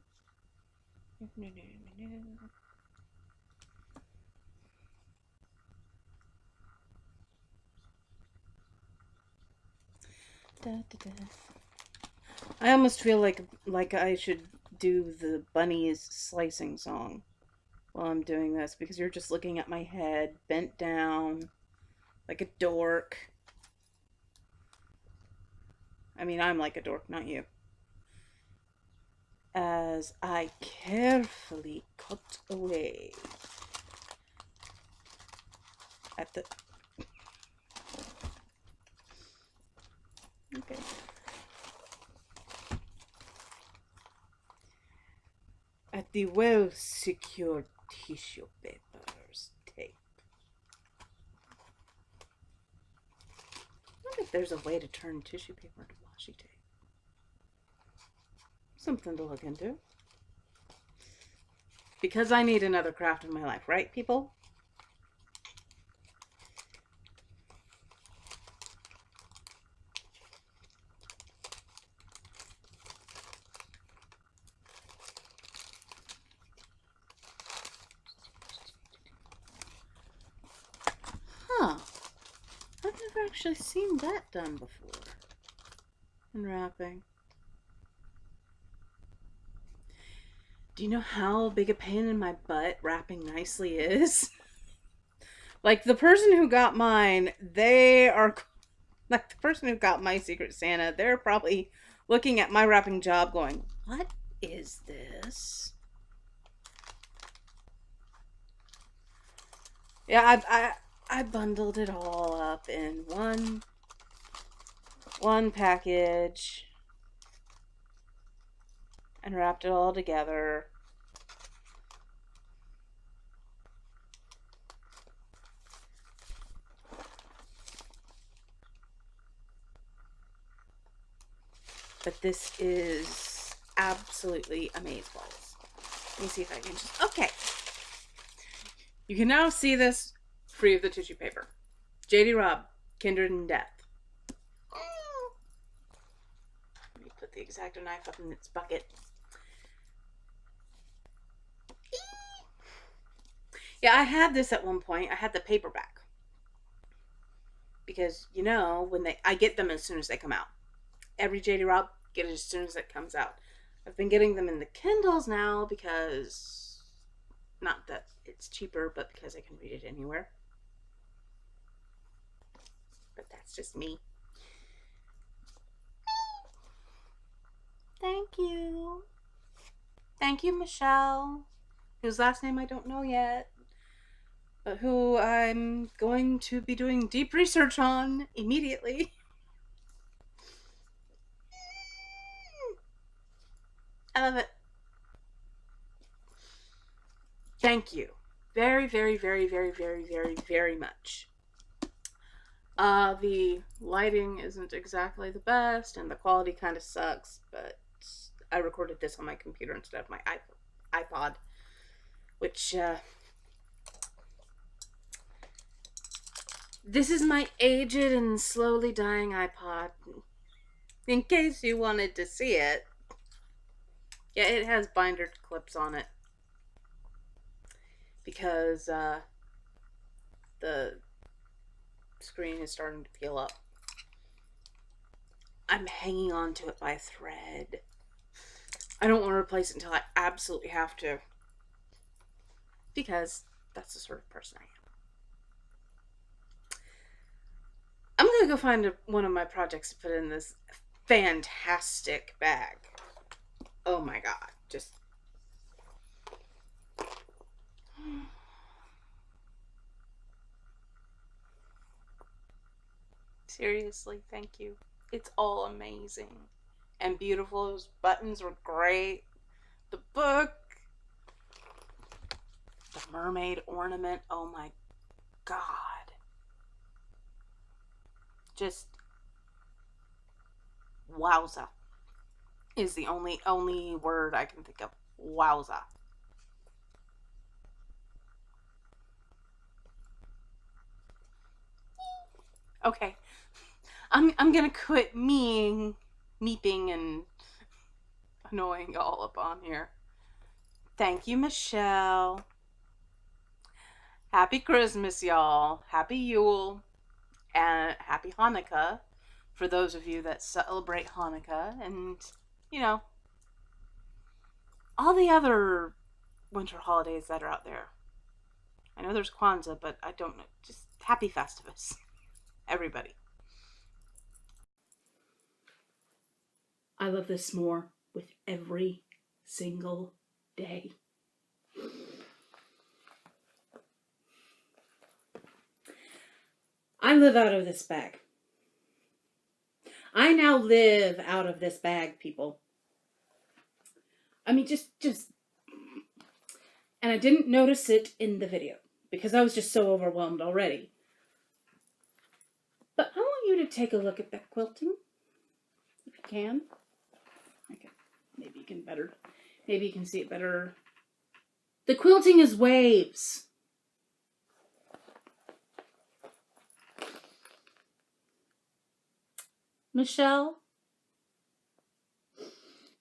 Da, da, da. I almost feel like I should do the bunnies slicing song while I'm doing this because you're just looking at my head bent down like a dork. I mean, I'm like a dork, not you. As I carefully cut away at the... Okay. at the well-secured tissue papers tape. I wonder if there's a way to turn tissue paper into washi tape. Something to look into. Because I need another craft in my life, right, people? Huh. I've never actually seen that done before. In wrapping. Do you know how big a pain in my butt wrapping nicely is? Like, the person who got mine, they are... Like, the person who got my Secret Santa, they're probably looking at my wrapping job going, what is this? Yeah, I bundled it all up in one package and wrapped it all together. But this is absolutely amazeballs. Let me see if I can just... Okay. You can now see this free of the tissue paper. J.D. Robb, Kindred in Death. Let me put the X-Acto knife up in its bucket. Yeah, I had this at one point. I had the paperback. Because, you know, when I get them as soon as they come out. Every J.D. Robb, get it as soon as it comes out. I've been getting them in the Kindles now because, not that it's cheaper, but because I can read it anywhere. But that's just me. Thank you. Thank you, Michelle, whose last name I don't know yet, but who I'm going to be doing deep research on immediately. I love it. Thank you. Very, very, very, very, very, very, very much. The lighting isn't exactly the best, and the quality kind of sucks, but I recorded this on my computer instead of my iPod, which, this is my aged and slowly dying iPod, in case you wanted to see it. Yeah, it has binder clips on it, because, the screen is starting to peel up. I'm hanging on to it by a thread. I don't want to replace it until I absolutely have to, because that's the sort of person I am. I'm going to go find one of my projects to put in this fantastic bag. Oh my god, just... Seriously, thank you. It's all amazing and beautiful. Those buttons were great. The book, the mermaid ornament, oh my god. Just wowza is the only word I can think of. Wowza. Okay. I'm gonna quit meeping and annoying y'all up on here. Thank you, Michelle. Happy Christmas, y'all. Happy Yule. And happy Hanukkah for those of you that celebrate Hanukkah. And, you know, all the other winter holidays that are out there. I know there's Kwanzaa, but I don't know. Just happy Festivus. Everybody. I love this more with every single day. I live out of this bag. I now live out of this bag, people. I mean, just And I didn't notice it in the video because I was just so overwhelmed already. But I want you to take a look at that quilting, if you can. Okay, maybe you can see it better. The quilting is waves. Michelle,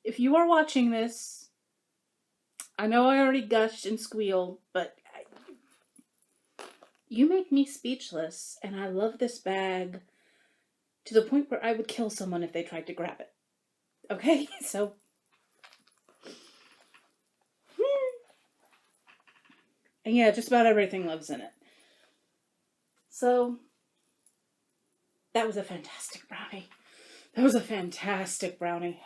if you are watching this, I know I already gushed and squealed, but you make me speechless, and I love this bag to the point where I would kill someone if they tried to grab it. Okay, so... And yeah, just about everything lives in it. So, that was a fantastic brownie. That was a fantastic brownie.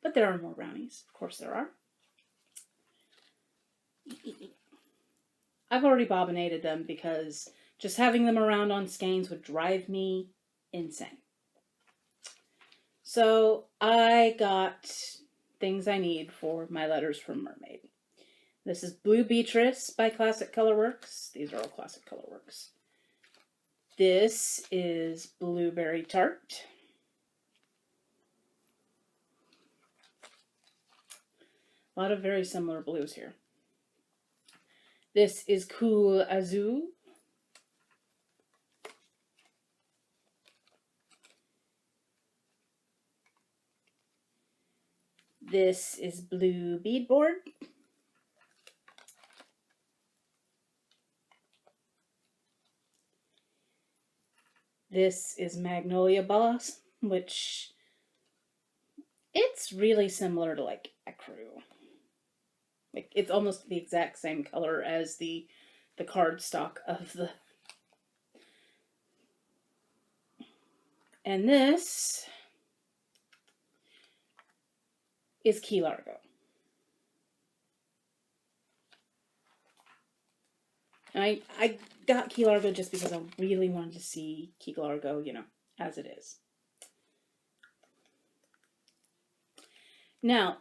But there are more brownies. Of course there are. I've already bobbinated them because just having them around on skeins would drive me insane. So I got things I need for my letters from Mermaid. This is Blue Beatrice by Classic Colorworks. These are all Classic Colorworks. This is Blueberry Tart. A lot of very similar blues here. This is Cool Azul. This is Blue Beadboard. This is Magnolia Boss, which it's really similar to like Ecru. Like it's almost the exact same color as the cardstock of the. And this is Key Largo. And I got Key Largo just because I really wanted to see Key Largo, you know, as it is. Now,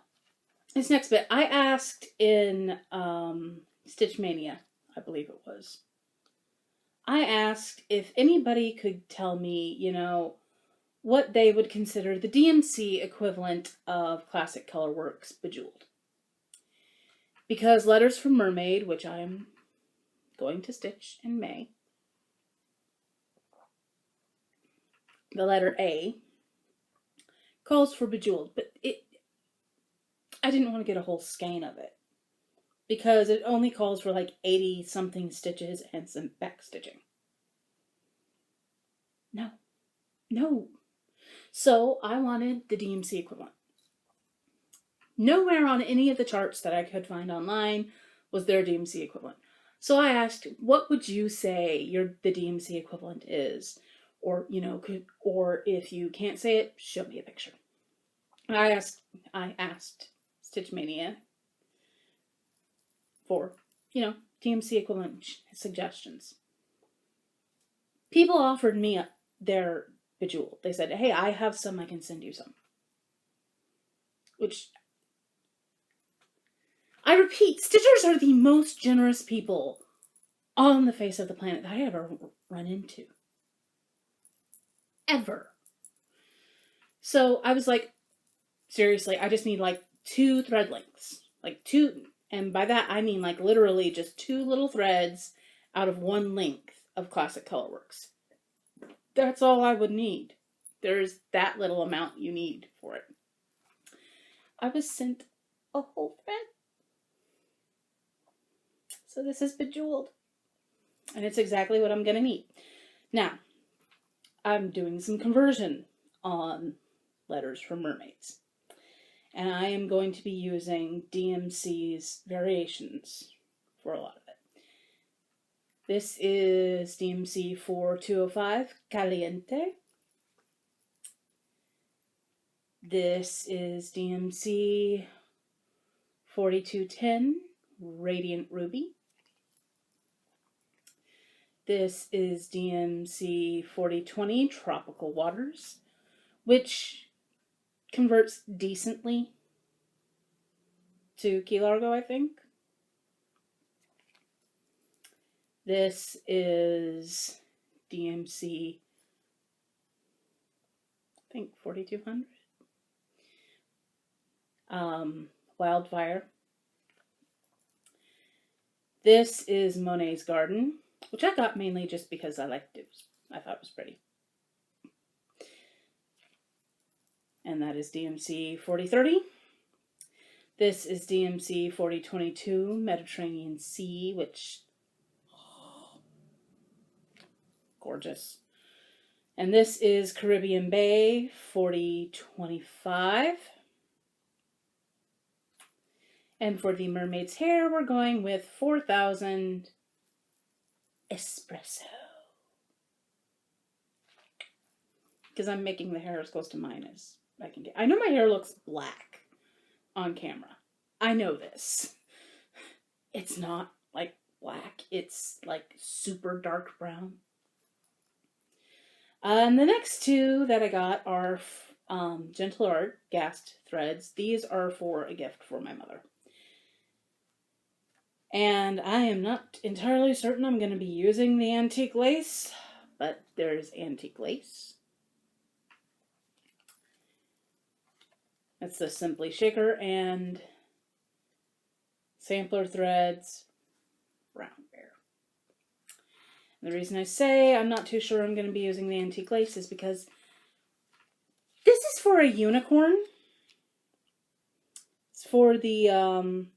this next bit, I asked in Stitch Mania, I believe it was. I asked if anybody could tell me, you know, what they would consider the DMC equivalent of Classic Colorworks Bejeweled. Because Letters from Mermaid, which I am going to stitch in May, the letter A calls for Bejeweled, but I didn't want to get a whole skein of it because it only calls for like 80 something stitches and some back stitching. No. So I wanted the DMC equivalent. Nowhere on any of the charts that I could find online was there a DMC equivalent. So I asked, what would you say the DMC equivalent is? Or, you know, or if you can't say it, show me a picture. I asked Stitch Mania for, you know, DMC equivalent suggestions. People offered me their Bejeweled. They said, hey, I have some, I can send you some. Which, I repeat, Stitchers are the most generous people on the face of the planet that I ever run into. Ever. So I was like, seriously, I just need like 2 thread lengths. Like 2, and by that I mean like literally just 2 little threads out of 1 length of Classic Colorworks. That's all I would need. There's that little amount you need for it. I was sent a whole thread. So this is Bejeweled. And it's exactly what I'm going to need. Now, I'm doing some conversion on Letters from Mermaids. And I am going to be using DMC's variations for a lot of it. This is DMC 4205, Caliente. This is DMC 4210, Radiant Ruby. This is DMC 4020, Tropical Waters, which converts decently to Key Largo, I think. This is DMC, I think 4200. Wildfire. This is Monet's Garden, which I got mainly just because I liked it. I thought it was pretty. And that is DMC 4030. This is DMC 4022, Mediterranean Sea, which, gorgeous. And this is Caribbean Bay 4025. And for the mermaid's hair, we're going with 4000 Espresso. Because I'm making the hair as close to mine as I can get. I know my hair looks black on camera. I know this. It's not like black. It's like super dark brown. And the next two that I got are Gentle Art Gassed Threads. These are for a gift for my mother. And I am not entirely certain I'm going to be using the antique lace, but there's antique lace. That's the Simply Shaker and Sampler Threads Brown Bear. And the reason I say I'm not too sure I'm going to be using the antique lace is because this is for a unicorn. It's for the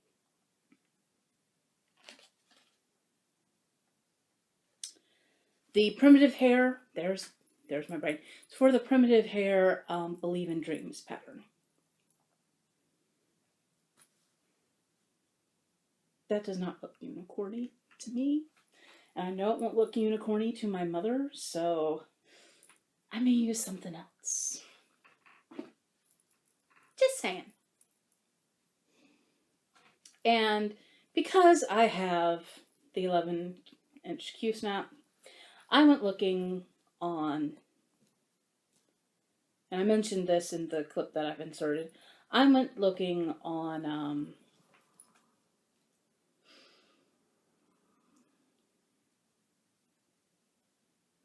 primitive hair. There's my brain. It's for the primitive hair Believe in Dreams pattern. That does not look unicorny to me. And I know it won't look unicorny to my mother, so I may use something else. Just saying. And because I have the 11-inch Q-snap, I went looking on, and I mentioned this in the clip that I've inserted, I went looking on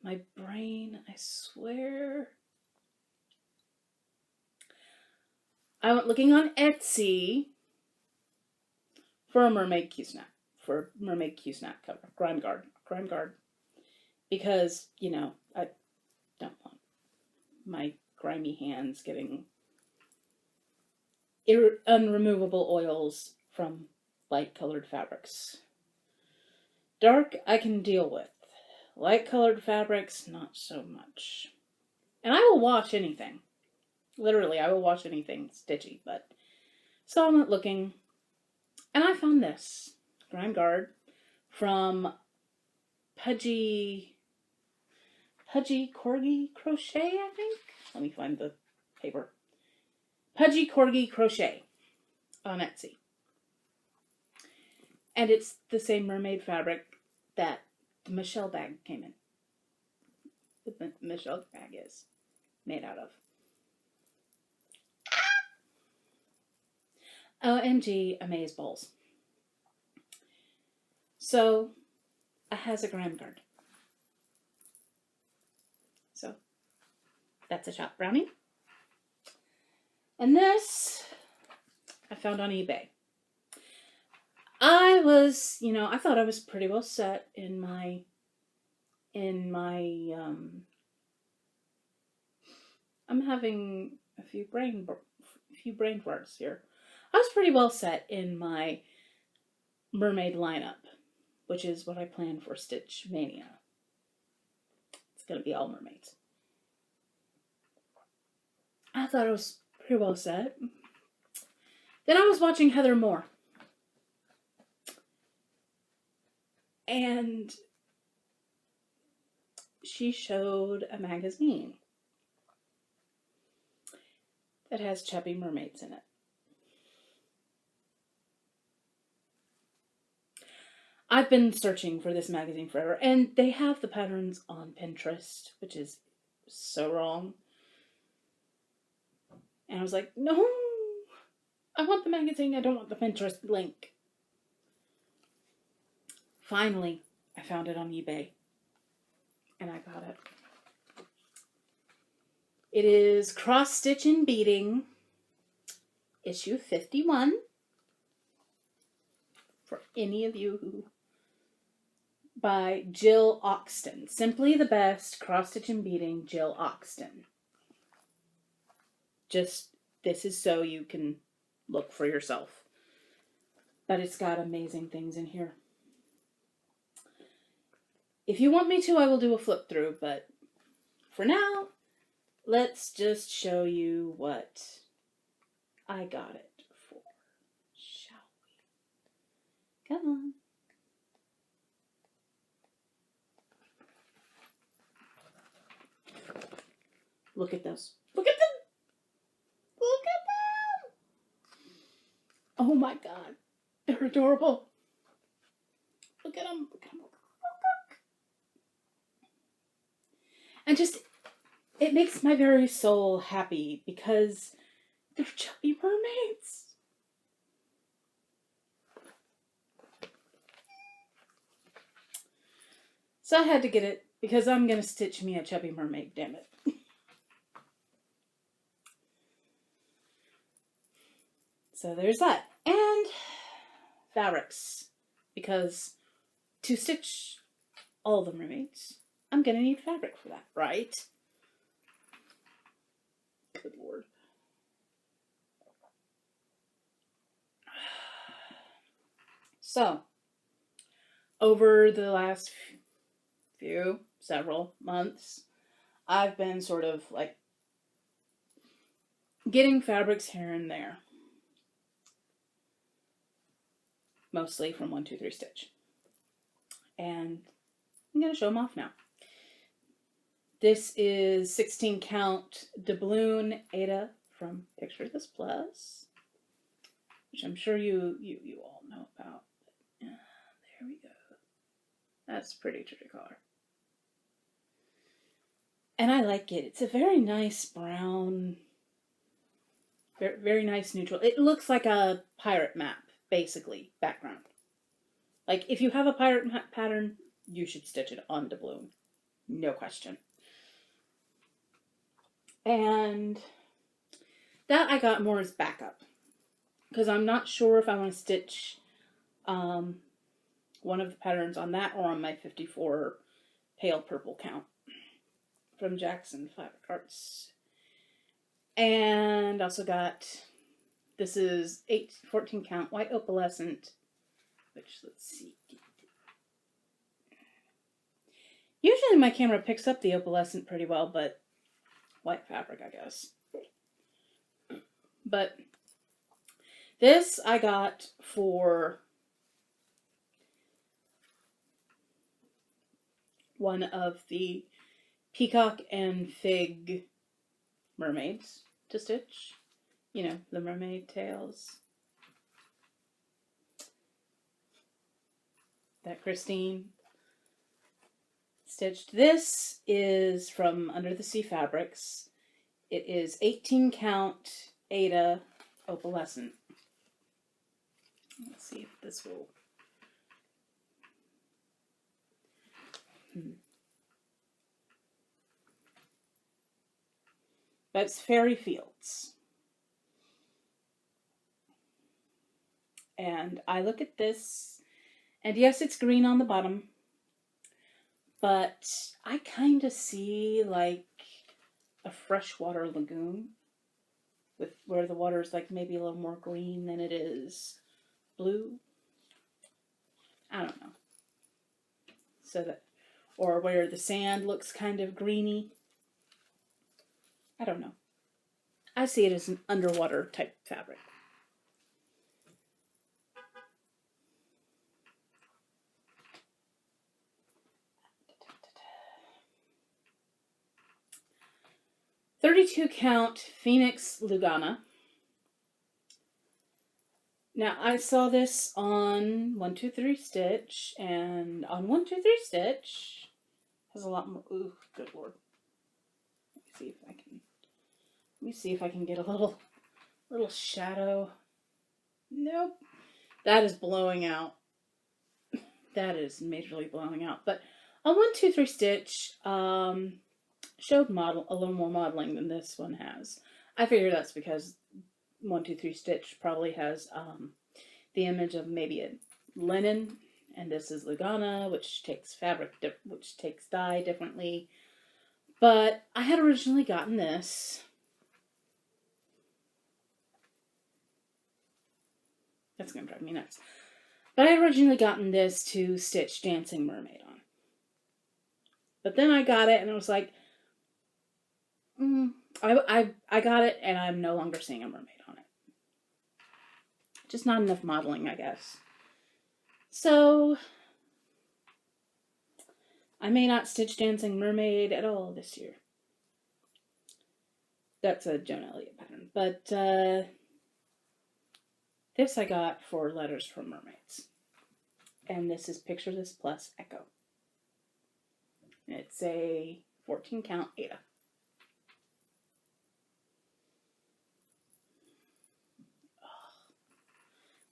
my brain, I swear. I went looking on Etsy for a mermaid Q-snap, cover, Grime Guard. Because, you know, I don't want my grimy hands getting unremovable oils from light colored fabrics. Dark, I can deal with. Light colored fabrics, not so much. And I will wash anything. Literally, I will wash anything stitchy, but. So I went looking, and I found this Grime Guard from Pudgy Corgi Crochet, I think. Let me find the paper. Pudgy Corgi Crochet on Etsy. And it's the same mermaid fabric that the Michelle bag came in. The Michelle bag is made out of. OMG, amazeballs. So, it has a Grime Guard. So, that's a shop brownie. And this, I found on eBay. I was, I thought I was pretty well set in my I'm having a few brain farts here. I was pretty well set in my mermaid lineup, which is what I plan for Stitch Mania. It's going to be all mermaids. I thought I was pretty well set. Then I was watching Heather Moore. And she showed a magazine that has chubby mermaids in it. I've been searching for this magazine forever, and they have the patterns on Pinterest, which is so wrong. And I was like, no, I want the magazine, I don't want the Pinterest link. Finally, I found it on eBay. And I got it. It is Cross Stitch and Beading, issue 51. For any of you who... By Jill Oxton. Simply the Best, Cross Stitch and Beading, Jill Oxton. Just, this is so you can look for yourself. But it's got amazing things in here. If you want me to, I will do a flip through, but for now, let's just show you what I got it for, shall we? Come on. Look at those. Look at them. Look at them. Oh my God. They're adorable. Look at them. Look at them. Look. And just, it makes my very soul happy because they're chubby mermaids. So I had to get it because I'm going to stitch me a chubby mermaid, damn it. So there's that. And fabrics. Because to stitch all the mermaids, I'm going to need fabric for that, right? Good Lord. So, over the last several months, I've been sort of like getting fabrics here and there. Mostly from 1-2-3 Stitch. And I'm going to show them off now. This is 16 count doubloon Ada from Picture This Plus, which I'm sure you all know about. There we go. That's a pretty color. And I like it. It's a very nice brown, very, very nice neutral. It looks like a pirate map, basically, background. Like, if you have a pirate map pattern, you should stitch it on doubloon. No question. And that I got more as backup. Because I'm not sure if I want to stitch one of the patterns on that or on my 54 pale purple count from Jackson Fabric Arts. And also got, this is 14 count white opalescent, which, let's see. Usually my camera picks up the opalescent pretty well, but white fabric, I guess. But this I got for one of the peacock and fig mermaids to stitch. You know, the mermaid tails that Christine stitched. This is from Under the Sea Fabrics. It is 18 count Ada opalescent. Let's see if this will... That's Fairy Fields. And I look at this, and yes, it's green on the bottom, but I kind of see like a freshwater lagoon with where the water is like maybe a little more green than it is blue. I don't know. So that, or where the sand looks kind of greeny. I don't know. I see it as an underwater type fabric. .32 count Phoenix Lugana. Now I saw this on 1-2-3 Stitch, and on 1-2-3 Stitch has a lot more. Ooh, good Lord. Let me see if I can get a little shadow. Nope. That is blowing out. that is majorly blowing out. But a 1, 2, 3 stitch showed a little more modeling than this one has. I figure that's because 1, 2, 3 stitch probably has the image of maybe a linen, and this is Lugana, which takes which takes dye differently. But I had originally gotten this. That's going to drive me nuts. But I had originally gotten this to stitch Dancing Mermaid on. But then I got it and it was like, I got it and I'm no longer seeing a mermaid on it. Just not enough modeling, I guess. So I may not stitch Dancing Mermaid at all this year. That's a Joan Elliott pattern. But this I got for Letters from Mermaids. And this is Picture This Plus Echo. It's a 14 count Ada.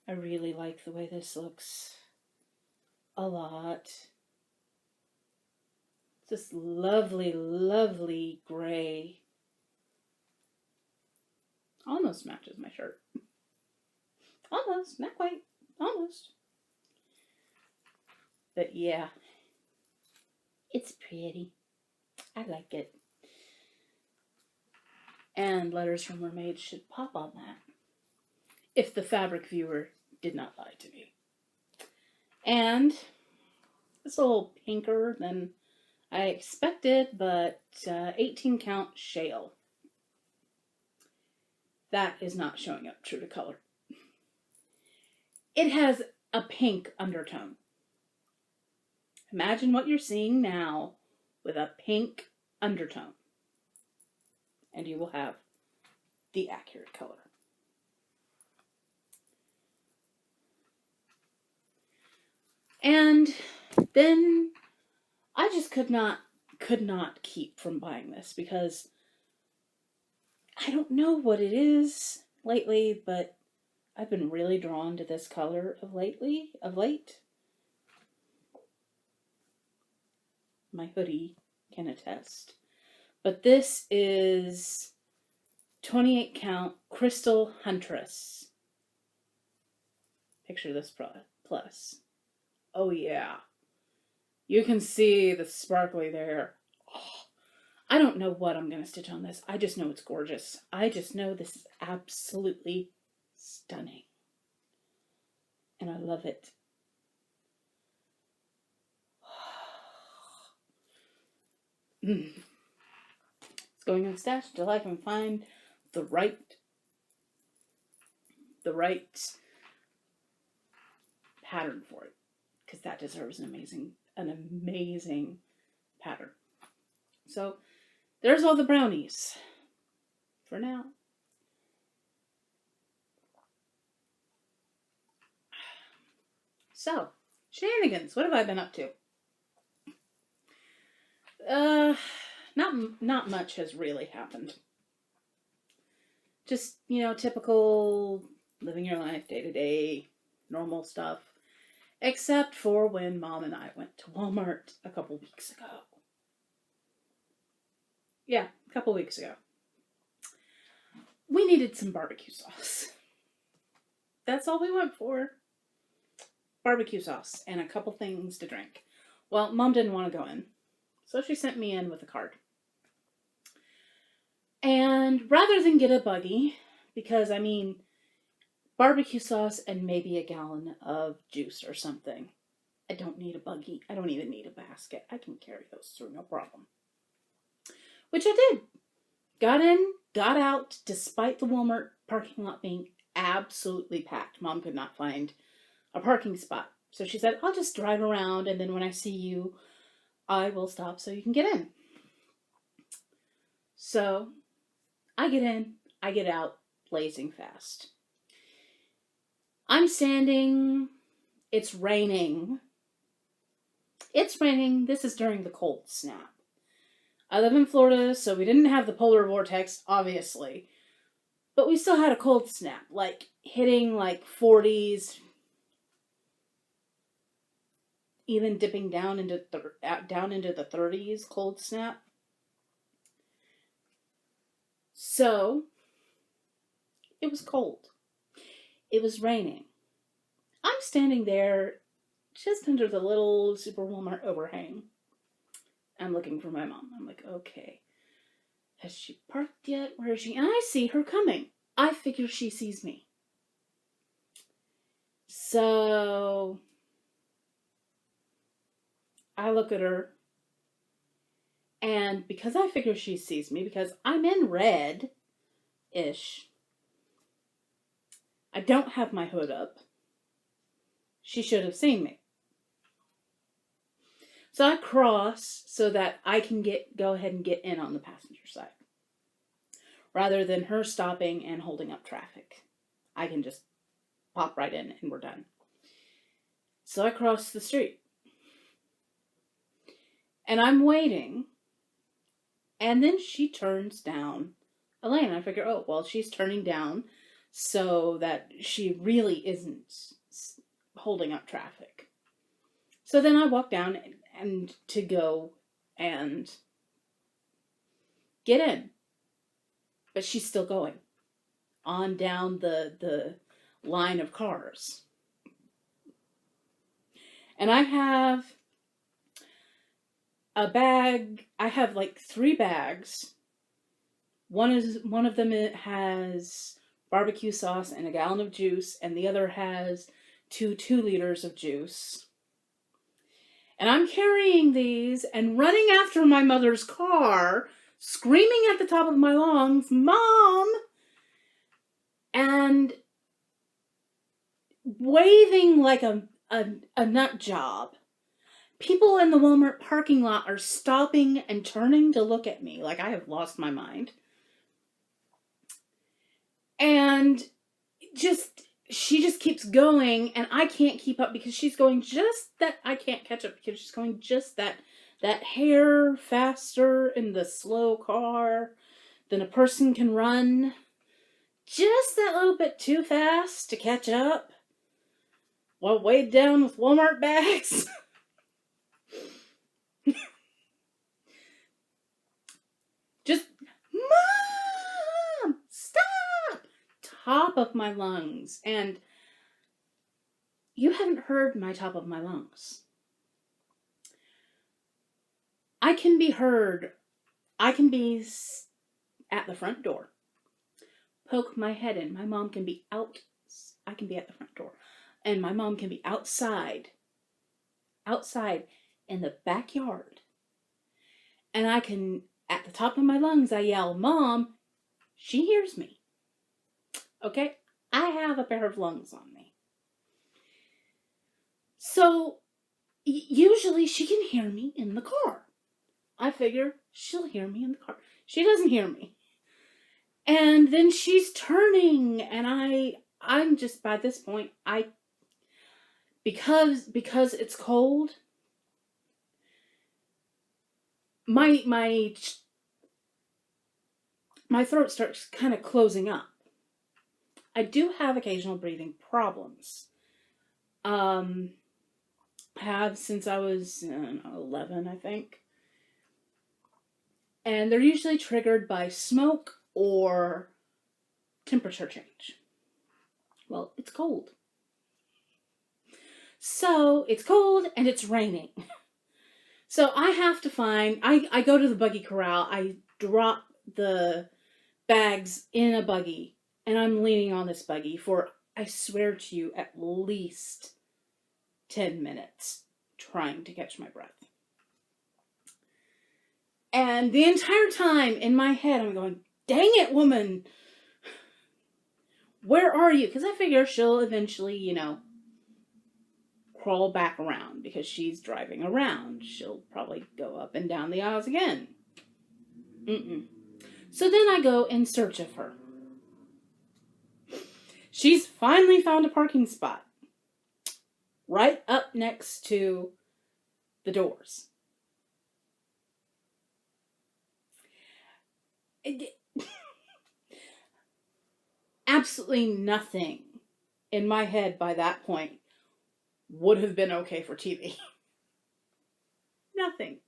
I really like the way this looks a lot. This lovely, lovely gray. Almost matches my shirt. Almost, not quite, almost. But yeah, it's pretty. I like it. And Letters from Mermaids should pop on that, if the fabric viewer did not lie to me. And it's a little pinker than I expected, but 18 count shale. That is not showing up true to color. It has a pink undertone. Imagine what you're seeing now with a pink undertone, and you will have the accurate color. And then I just could not keep from buying this because I don't know what it is lately, but I've been really drawn to this color of late. My hoodie can attest. But this is 28 count Crystal Huntress. Picture This Plus. Oh yeah. You can see the sparkly there. Oh, I don't know what I'm going to stitch on this. I just know it's gorgeous. I just know this is absolutely stunning. And I love it. It's going in the stash until I can find the right pattern for it, because that deserves an amazing pattern. So there's all the brownies for now. So shenanigans, what have I been up to? Not much has really happened. Just, typical living your life, day-to-day, normal stuff. Except for when Mom and I went to Walmart a couple weeks ago. Yeah, a couple weeks ago. We needed some barbecue sauce. That's all we went for. Barbecue sauce and a couple things to drink. Well, Mom didn't want to go in, so she sent me in with a card. And rather than get a buggy, because barbecue sauce and maybe a gallon of juice or something, I don't need a buggy. I don't even need a basket. I can carry those through, no problem. Which I did. Got in, got out, despite the Walmart parking lot being absolutely packed. Mom could not find a parking spot. So she said, I'll just drive around, and then when I see you, I will stop so you can get in. So I get in, I get out, blazing fast. I'm standing, it's raining. It's raining, this is during the cold snap. I live in Florida, so we didn't have the polar vortex, obviously. But we still had a cold snap, hitting 40s. even dipping down into the 30s cold snap. So it was cold. It was raining. I'm standing there just under the little Super Walmart overhang. I'm looking for my mom. I'm like, okay, has she parked yet? Where is she? And I see her coming. I figure she sees me. So I look at her, and because I figure she sees me, because I'm in red-ish, I don't have my hood up. She should have seen me. So I cross so that I can go ahead and get in on the passenger side, rather than her stopping and holding up traffic. I can just pop right in and we're done. So I cross the street. And I'm waiting. And then she turns down a lane. I figure, oh, well, she's turning down so that she really isn't holding up traffic. So then I walk down and to go and get in. But she's still going on down the line of cars. And I have a bag. I have like 3 bags. One of them has barbecue sauce and a gallon of juice, and the other has 2 liters of juice. And I'm carrying these and running after my mother's car, screaming at the top of my lungs, "Mom!" and waving like a nut job. People in the Walmart parking lot are stopping and turning to look at me like I have lost my mind. And she just keeps going, and I can't keep up because she's going just that, I can't catch up because she's going just that hair faster in the slow car than a person can run. Just that little bit too fast to catch up while weighed down with Walmart bags. Just, "Mom, stop!" Top of my lungs. And you haven't heard my top of my lungs. I can be heard. I can be at the front door. Poke my head in. My mom can be out. I can be at the front door. And my mom can be outside in the backyard. And I can, at the top of my lungs, I yell, "Mom!" She hears me. Okay? I have a pair of lungs on me. So, usually she can hear me in the car. I figure she'll hear me in the car. She doesn't hear me. And then she's turning, and I'm just, by this point, because it's cold, my throat starts kind of closing up. I do have occasional breathing problems. Have since I was 11, I think. And they're usually triggered by smoke or temperature change. Well, it's cold. So, it's cold and it's raining. So, I have to find, I go to the buggy corral, I drop the bags in a buggy, and I'm leaning on this buggy for, I swear to you, at least 10 minutes trying to catch my breath. And the entire time in my head, I'm going, "Dang it, woman! Where are you?" Because I figure she'll eventually, crawl back around because she's driving around. She'll probably go up and down the aisles again. So then I go in search of her. She's finally found a parking spot right up next to the doors. Absolutely nothing in my head by that point would have been okay for TV. Nothing.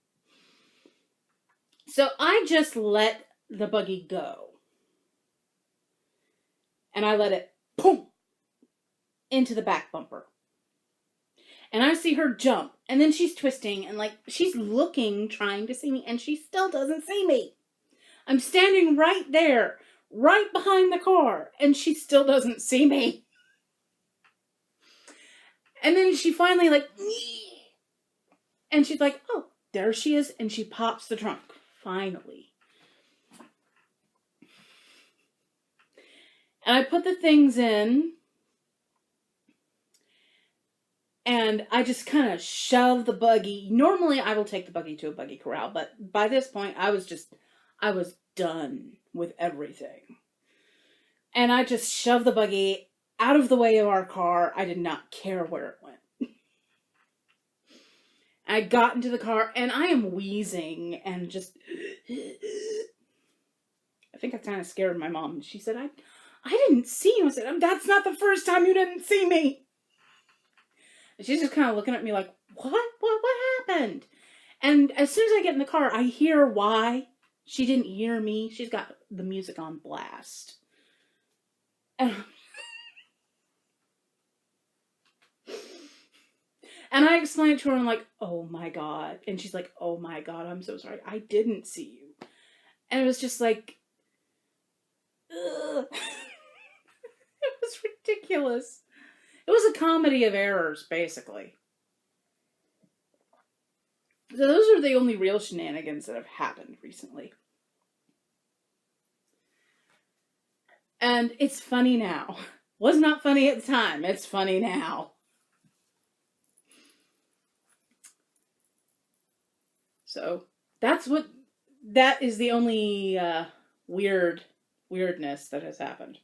So I just let the buggy go. And I let it, boom, into the back bumper. And I see her jump. And then she's twisting and like, she's looking, trying to see me. And she still doesn't see me. I'm standing right there, right behind the car. And she still doesn't see me. And then she finally like, and she's like, oh, there she is. And she pops the trunk. Finally. And I put the things in. And I just kind of shove the buggy. Normally I will take the buggy to a buggy corral. But by this point I was done with everything. And I just shoved the buggy out of the way of our car. I did not care where it went. I got into the car and I am wheezing and just... I think I kind of scared my mom. She said, I didn't see you. I said, that's not the first time you didn't see me. And she's just kind of looking at me like, what happened? And as soon as I get in the car, I hear why she didn't hear me. She's got the music on blast. And I explained to her, I'm like, oh my God. And she's like, oh my God, I'm so sorry. I didn't see you. And it was just like, ugh. It was ridiculous. It was a comedy of errors, basically. So those are the only real shenanigans that have happened recently. And it's funny now. Was not funny at the time. It's funny now. So that is the only weirdness that has happened.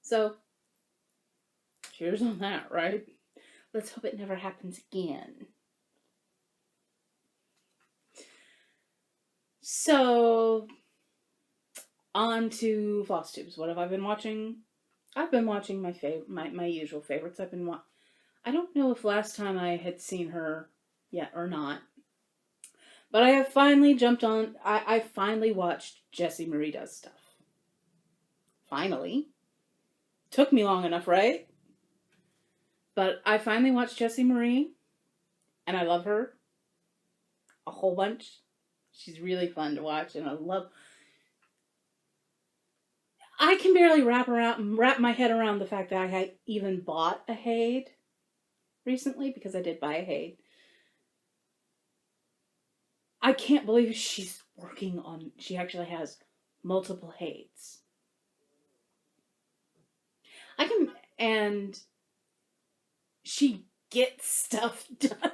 So, cheers on that, right? Let's hope it never happens again. So, on to Flosstubes. What have I been watching? I've been watching my usual favorites. I don't know if last time I had seen her yet or not. But I have finally jumped on. I finally watched Jessie Marie Does Stuff. Finally. Took me long enough, right? But I finally watched Jessie Marie. And I love her. A whole bunch. She's really fun to watch. And I can barely wrap my head around the fact that I had even bought a Haid recently. Because I did buy a Haid. I can't believe she actually has multiple Haids. And she gets stuff done.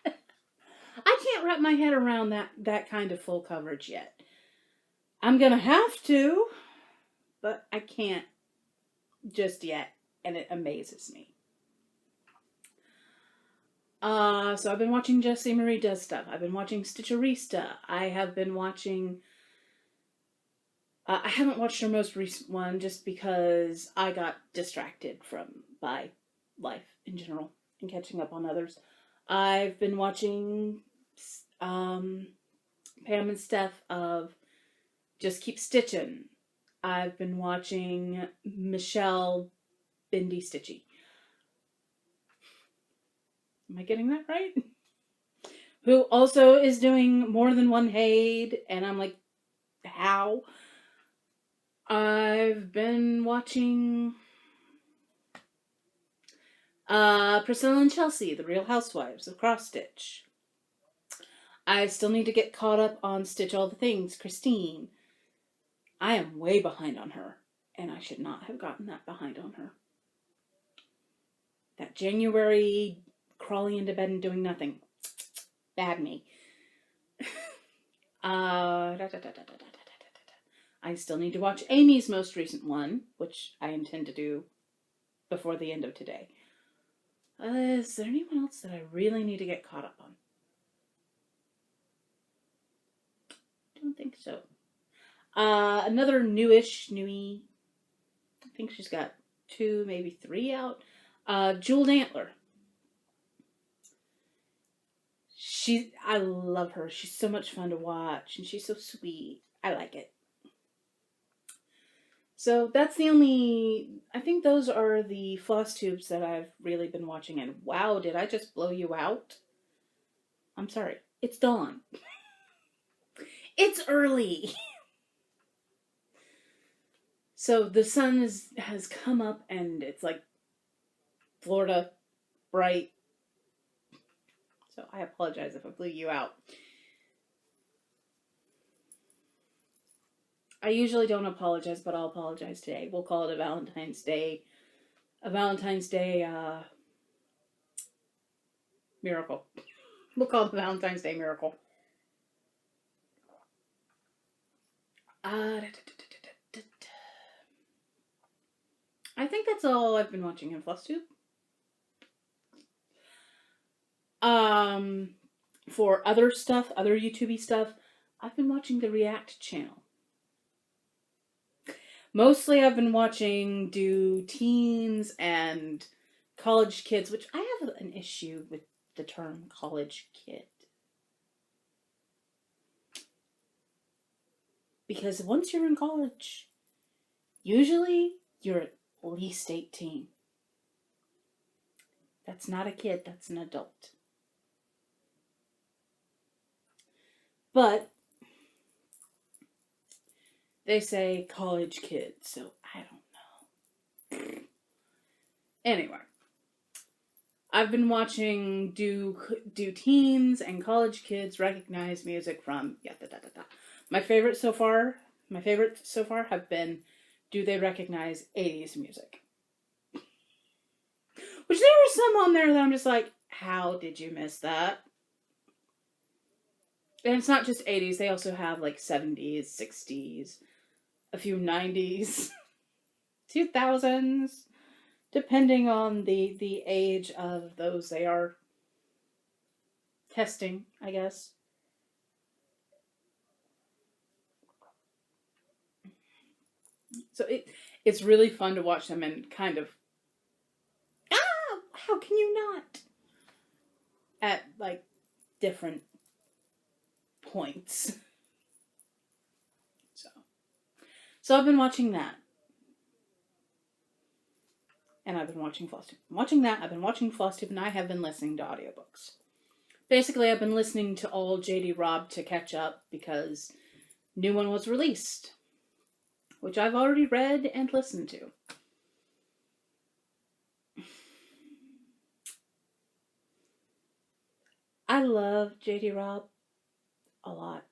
I can't wrap my head around that kind of full coverage yet. I'm gonna have to, but I can't just yet, and it amazes me. So I've been watching Jessie Marie Does Stuff. I've been watching Stitcherista. I have been watching... I haven't watched her most recent one just because I got distracted by life in general and catching up on others. I've been watching Pam and Steph of Just Keep Stitching. I've been watching Michelle Bindi Stitchy. Am I getting that right? Who also is doing more than one Haid, and I'm like, how? I've been watching Priscilla and Chelsea, The Real Housewives of Cross Stitch. I still need to get caught up on Stitch All the Things, Christine. I am way behind on her, and I should not have gotten that behind on her. That January crawling into bed and doing nothing. Bad me. I still need to watch Amy's most recent one, which I intend to do before the end of today. Is there anyone else that I really need to get caught up on? Don't think so. Another newie. I think she's got 2, maybe 3 out. Jeweled Antler. I love her. She's so much fun to watch, and she's so sweet. I like it. So that's the only, I think those are the Flosstubes that I've really been watching. And wow, did I just blow you out? I'm sorry. It's dawn. It's early. So the sun has come up and it's like Florida bright. So I apologize if I blew you out. I usually don't apologize, but I'll apologize today. We'll call it a Valentine's Day miracle. We'll call it a Valentine's Day miracle. I think that's all I've been watching in Flosstube. For other stuff, other YouTube-y stuff, I've been watching the React channel. Mostly I've been watching do teens and college kids, which I have an issue with the term college kid. Because once you're in college, usually you're at least 18. That's not a kid, that's an adult. But they say college kids, so I don't know. Anyway, I've been watching do teens and college kids recognize music from My favorite so far have been, do they recognize 80s music? Which there are some on there that I'm just like, how did you miss that? And it's not just 80s, they also have like 70s, 60s, a few 90s, 2000s, depending on the age of those they are testing, I guess. So it's really fun to watch them and kind of, how can you not? At like different points. So I've been watching that. And I've been watching Flosstube. I've been watching Flosstube, and I have been listening to audiobooks. Basically, I've been listening to all J.D. Robb to catch up because new one was released, which I've already read and listened to. I love J.D. Robb a lot.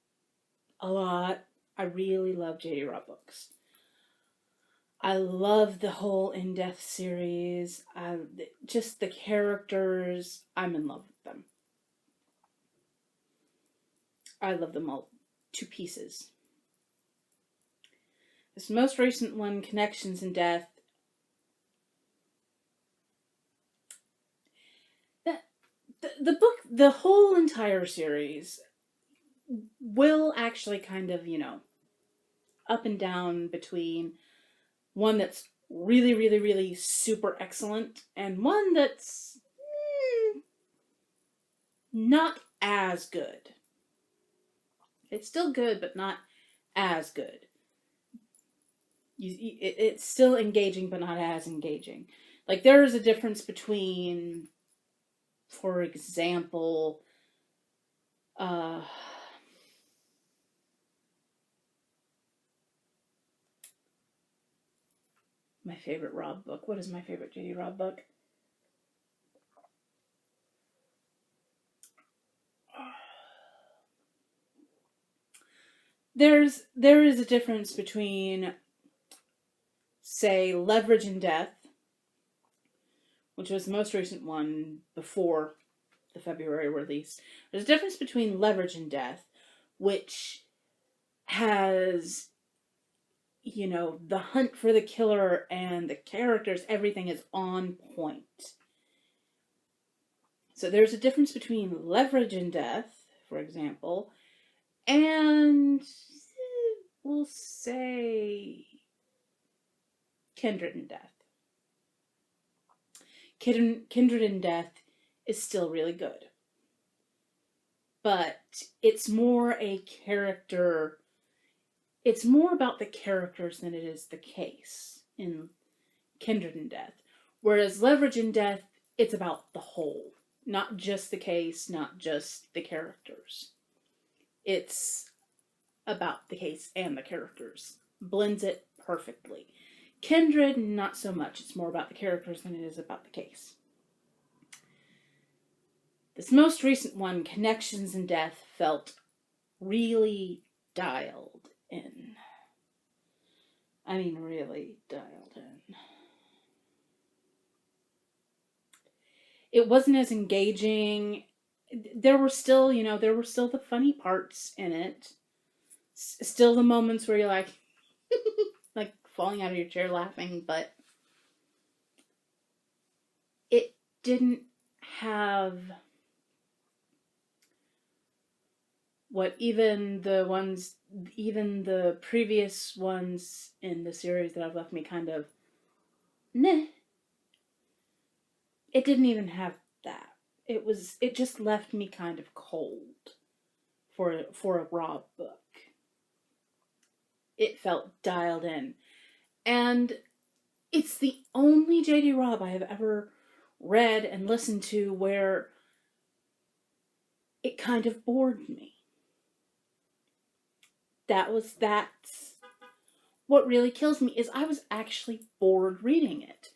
A lot. I really love J.D. Robb books. I love the whole In Death series. Just the characters. I'm in love with them. I love them all to pieces. This most recent one, Connections in Death, the book, the whole entire series will actually kind of, up and down between one that's really, really, really super excellent and one that's not as good. It's still good, but not as good. It's still engaging, but not as engaging. Like, there is a difference between, for example, my favorite Robb book. What is my favorite J.D. Robb book? There is a difference between, say, Leverage in Death, which was the most recent one before the February release. There's a difference between Leverage in Death, which has, the hunt for the killer and the characters, everything is on point. So there's a difference between Leverage in Death, for example, and we'll say Kindred in Death. Kindred in Death is still really good. but it's more a character. It's more about the characters than it is the case in Kindred in Death. Whereas Leverage in Death, it's about the whole. Not just the case, not just the characters. It's about the case and the characters. Blends it perfectly. Kindred, not so much. It's more about the characters than it is about the case. This most recent one, Connections in Death, felt really dialed in. I mean, really dialed in. It wasn't as engaging. There were still the funny parts in it. Still the moments where you're like, like falling out of your chair laughing, but it didn't have what even the previous ones in the series that have left me kind of, meh. It didn't even have that. It just left me kind of cold for a Rob book. It felt dialed in. And it's the only J.D. Robb I have ever read and listened to where it kind of bored me. That's what really kills me, is I was actually bored reading it.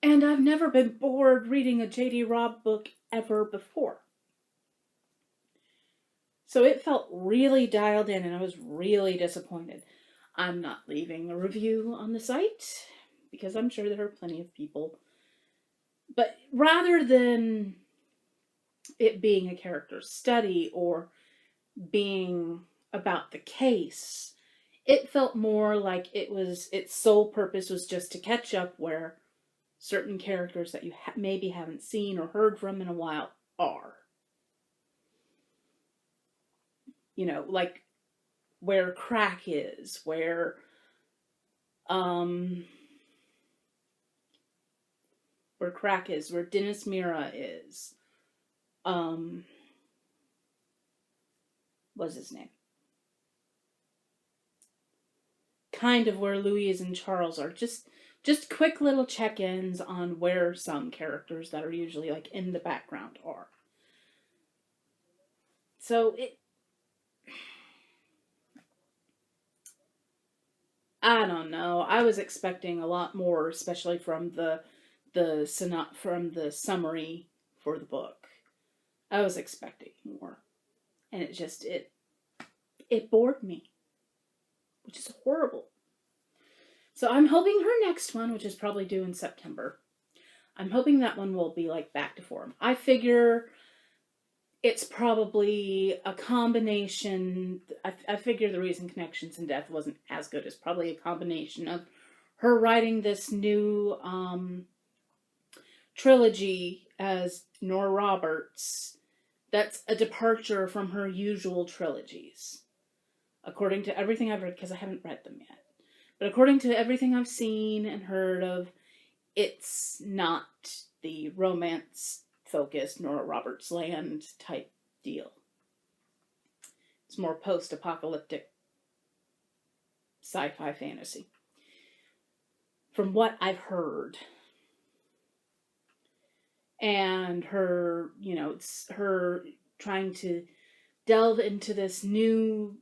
And I've never been bored reading a J.D. Robb book ever before. So it felt really dialed in, and I was really disappointed. I'm not leaving a review on the site, because I'm sure there are plenty of people. But rather than it being a character study or being about the case, it felt more like its sole purpose was just to catch up where certain characters that you maybe haven't seen or heard from in a while are. You know, like where Crack is, where Dennis Mira is. What's his name? Kind of where Louise and Charles are. Just quick little check-ins on where some characters that are usually like in the background are. So I don't know. I was expecting a lot more, especially from the summary for the book. I was expecting more. And it bored me, which is horrible. So I'm hoping her next one, which is probably due in September, I'm hoping that one will be like back to form. I figure it's probably a combination. I figure the reason Connections in Death wasn't as good is probably a combination of her writing this new trilogy as Nora Roberts. That's a departure from her usual trilogies, according to everything I've read, because I haven't read them yet. But according to everything I've seen and heard of, it's not the romance-focused Nora Roberts Land type deal. It's more post-apocalyptic sci-fi fantasy. From what I've heard. And her, it's her trying to delve into this new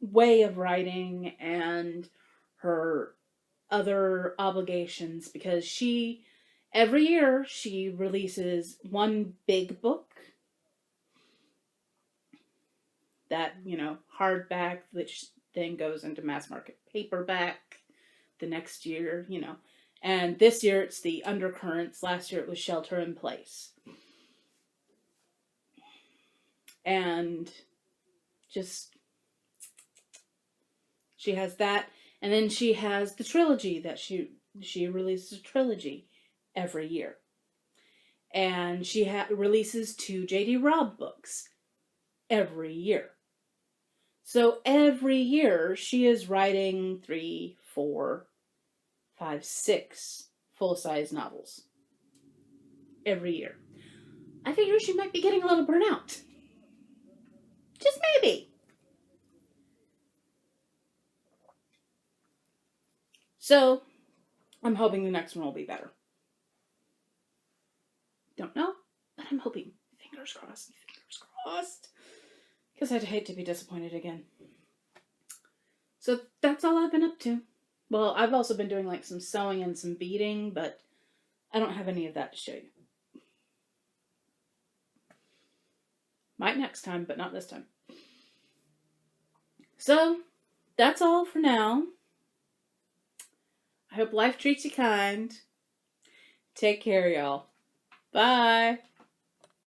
way of writing and her other obligations, because every year she releases one big book that, hardback, which then goes into mass market paperback the next year, and this year it's the Undercurrents. Last year it was Shelter in Place. And she has that. And then she has the trilogy that she releases a trilogy every year. And she releases 2 J.D. Robb books every year. So every year she is writing 3, 4, 5, 6 full-size novels. Every year. I figure she might be getting a little burnout. Just maybe. So, I'm hoping the next one will be better. Don't know, but I'm hoping. Fingers crossed. Fingers crossed. Because I'd hate to be disappointed again. So that's all I've been up to. Well, I've also been doing like some sewing and some beading, but I don't have any of that to show you. Might next time, but not this time. So, that's all for now. I hope life treats you kind. Take care, y'all. Bye.